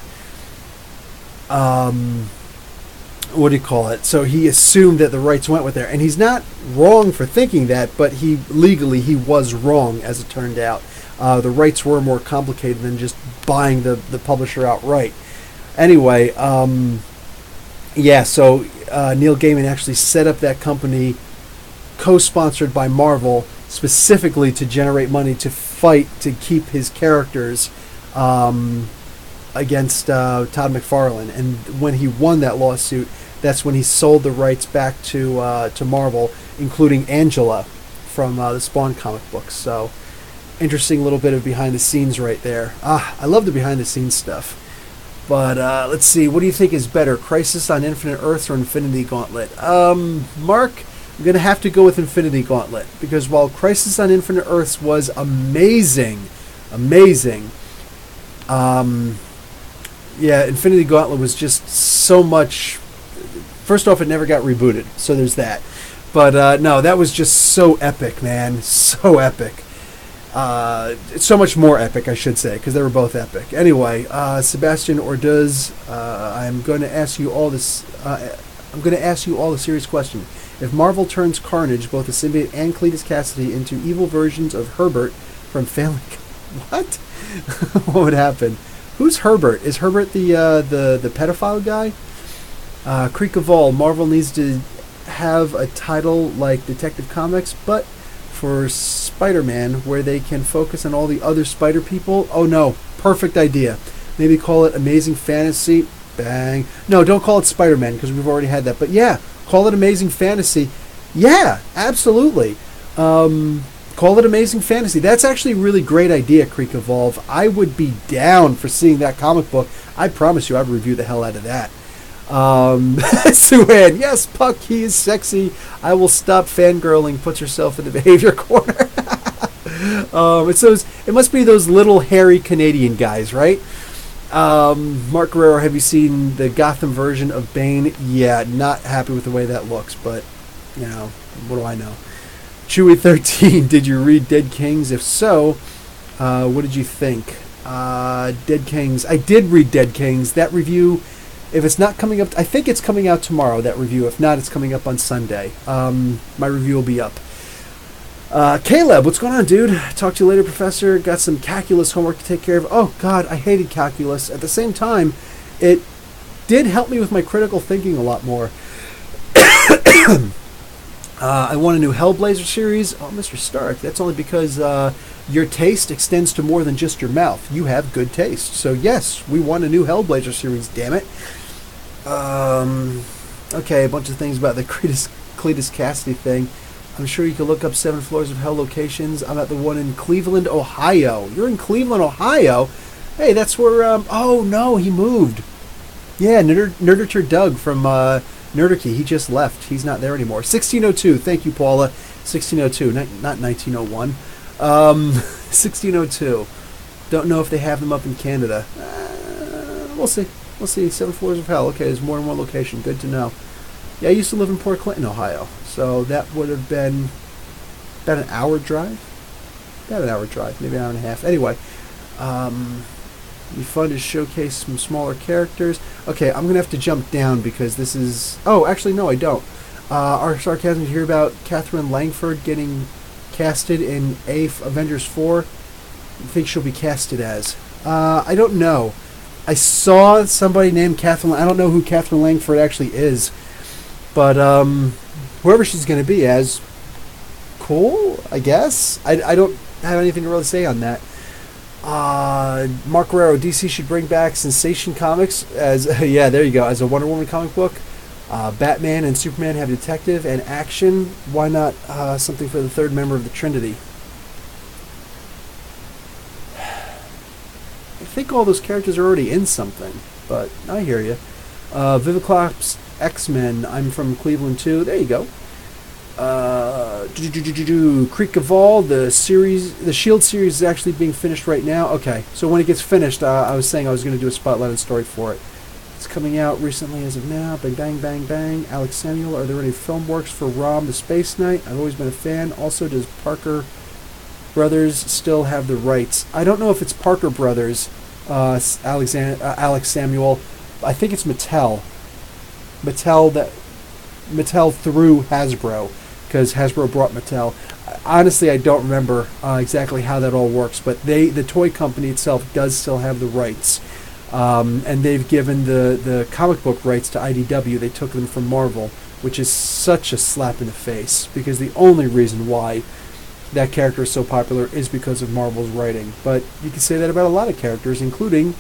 what do you call it? So he assumed that the rights went with there, and he's not wrong for thinking that, but he was wrong, as it turned out. The rights were more complicated than just buying the publisher outright. Anyway, yeah, so Neil Gaiman actually set up that company, co-sponsored by Marvel, specifically to generate money to fight to keep his characters against Todd McFarlane. And when he won that lawsuit, that's when he sold the rights back to Marvel, including Angela from the Spawn comic books. So, interesting little bit of behind the scenes right there. I love the behind the scenes stuff. But let's see, what do you think is better, Crisis on Infinite Earths or Infinity Gauntlet? Mark, I'm going to have to go with Infinity Gauntlet, because while Crisis on Infinite Earths was amazing, yeah, Infinity Gauntlet was just so much. First off, it never got rebooted, so there's that. But no, that was just so epic, man. So epic. So much more epic, I should say, because they were both epic. Anyway, Sebastian Orduz, I'm going to ask you all this. I'm going to ask you all a serious question. If Marvel turns Carnage, both the symbiote and Cletus Cassidy, into evil versions of Herbert from Family Guy, what? What would happen? Who's Herbert? Is Herbert the pedophile guy? Creek of All. Marvel needs to have a title like Detective Comics, but for Spider-Man, where they can focus on all the other Spider people. Oh no, perfect idea. Maybe call it Amazing Fantasy. Bang. No, don't call it Spider-Man, because we've already had that. But yeah, call it Amazing Fantasy. Yeah, absolutely. Call it Amazing Fantasy. That's actually a really great idea, Creek Evolve. I would be down for seeing that comic book. I promise you, I'd review the hell out of that. Suhan, yes, Puck, he is sexy. I will stop fangirling. Puts herself in the behavior corner. It must be those little hairy Canadian guys, right? Mark Guerrero, have you seen the Gotham version of Bane? Yeah, not happy with the way that looks, but, you know, what do I know? Chewy13, did you read Dead Kings? If so, what did you think? Dead Kings, I did read Dead Kings. That review, if it's not coming up, I think it's coming out tomorrow, that review. If not, it's coming up on Sunday. My review will be up. Caleb, what's going on, dude? Talk to you later, Professor. Got some calculus homework to take care of. Oh, God, I hated calculus. At the same time, it did help me with my critical thinking a lot more. I want a new Hellblazer series. Oh, Mr. Stark, that's only because your taste extends to more than just your mouth. You have good taste. So, yes, we want a new Hellblazer series, damn it. Okay, a bunch of things about the Cletus Cassidy thing. I'm sure you can look up 7 Floors of Hell locations. I'm at the one in Cleveland, Ohio. You're in Cleveland, Ohio? Hey, that's where, oh, no, he moved. Yeah, Nerdature Doug from Nerdicky, he just left. He's not there anymore. 1602, thank you, Paula. 1602, not 1901. 1602. Don't know if they have them up in Canada. We'll see. We'll see. 7 Floors of Hell. Okay, there's more than one location. Good to know. Yeah, I used to live in Port Clinton, Ohio. So that would have been about an hour drive. About an hour drive, maybe an hour and a half. Anyway, it'd be fun to showcase some smaller characters. Okay, I'm going to have to jump down because this is... Oh, actually, no, I don't. Our sarcasm to hear about Catherine Langford getting casted in Avengers 4. I think she'll be casted as. I don't know. I saw somebody named Catherine... I don't know who Catherine Langford actually is. But whoever she's going to be as, cool, I guess. I don't have anything to really say on that. Mark Guerrero, DC should bring back Sensation Comics as, yeah, there you go, as a Wonder Woman comic book. Batman and Superman have detective and action. Why not something for the third member of the Trinity? I think all those characters are already in something, but I hear you. Viviclops X-Men, I'm from Cleveland too. There you go. Creek of All, the S.h.i.e.l.d. series is actually being finished right now. Okay, so when it gets finished, I was saying I was going to do a spotlight and story for it. It's coming out recently as of now. Bang, bang, bang, bang. Alex Samuel, are there any film works for Rom the Space Knight? I've always been a fan. Also, does Parker Brothers still have the rights? I don't know if it's Parker Brothers, Alex Samuel. I think it's Mattel. Mattel through Hasbro, because Hasbro brought Mattel. Honestly, I don't remember exactly how that all works, but the toy company itself does still have the rights. And they've given the comic book rights to IDW. They took them from Marvel, which is such a slap in the face, because the only reason why that character is so popular is because of Marvel's writing. But you can say that about a lot of characters, including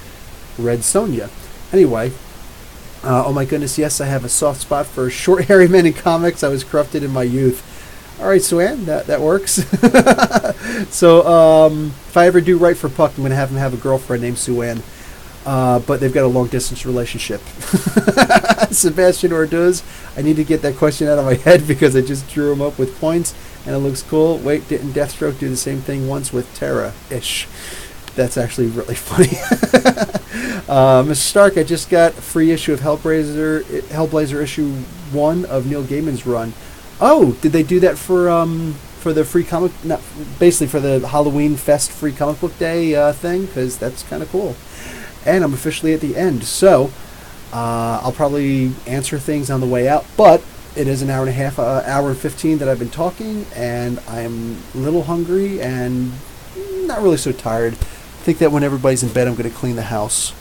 Red Sonja. Anyway, oh my goodness, yes, I have a soft spot for short, hairy men in comics. I was corrupted in my youth. All right, Sue-Ann, that works. So if I ever do write for Puck, I'm going to have him have a girlfriend named Sue-Ann. But they've got a long-distance relationship. Sebastian Orduz, I need to get that question out of my head because I just drew him up with points, and it looks cool. Wait, didn't Deathstroke do the same thing once with Terra-ish? That's actually really funny. Mr. Stark, I just got a free issue of Hellblazer issue 1 of Neil Gaiman's run. Oh, did they do that for the free comic, not basically for the Halloween Fest free comic book day thing? Because that's kind of cool. And I'm officially at the end, so I'll probably answer things on the way out, but it is an hour and a half, hour and 15 that I've been talking, and I'm a little hungry and not really so tired. I think that when everybody's in bed, I'm going to clean the house,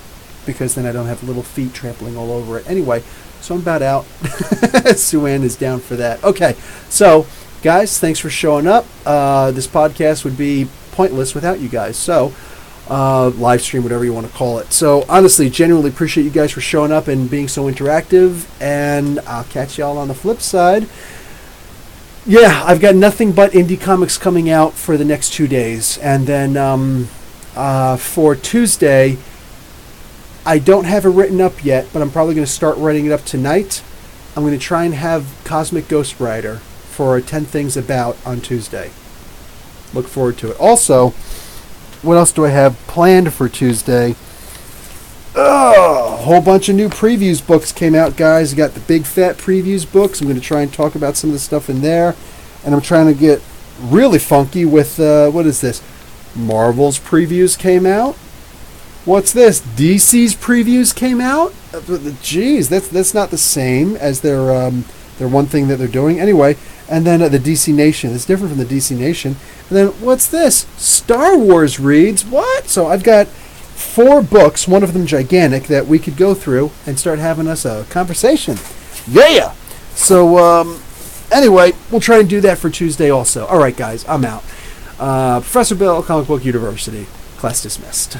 because then I don't have little feet trampling all over it. Anyway, so I'm about out. Sue-Ann is down for that. Okay, so guys, thanks for showing up. This podcast would be pointless without you guys, so live stream, whatever you want to call it. So honestly, genuinely appreciate you guys for showing up and being so interactive, and I'll catch y'all on the flip side. Yeah, I've got nothing but indie comics coming out for the next 2 days, and then for Tuesday, I don't have it written up yet, but I'm probably going to start writing it up tonight. I'm going to try and have Cosmic Ghost Rider for 10 Things About on Tuesday. Look forward to it. Also, what else do I have planned for Tuesday? A whole bunch of new previews books came out, guys. I got the big fat previews books. I'm going to try and talk about some of the stuff in there. And I'm trying to get really funky with, what is this? Marvel's previews came out. What's this? DC's previews came out? Jeez, that's not the same as their one thing that they're doing. Anyway, and then the DC Nation. It's different from the DC Nation. And then, what's this? Star Wars reads? What? So I've got 4 books, one of them gigantic, that we could go through and start having us a conversation. Yeah! So, anyway, we'll try and do that for Tuesday also. All right, guys, I'm out. Professor Bill, Comic Book University. Class dismissed.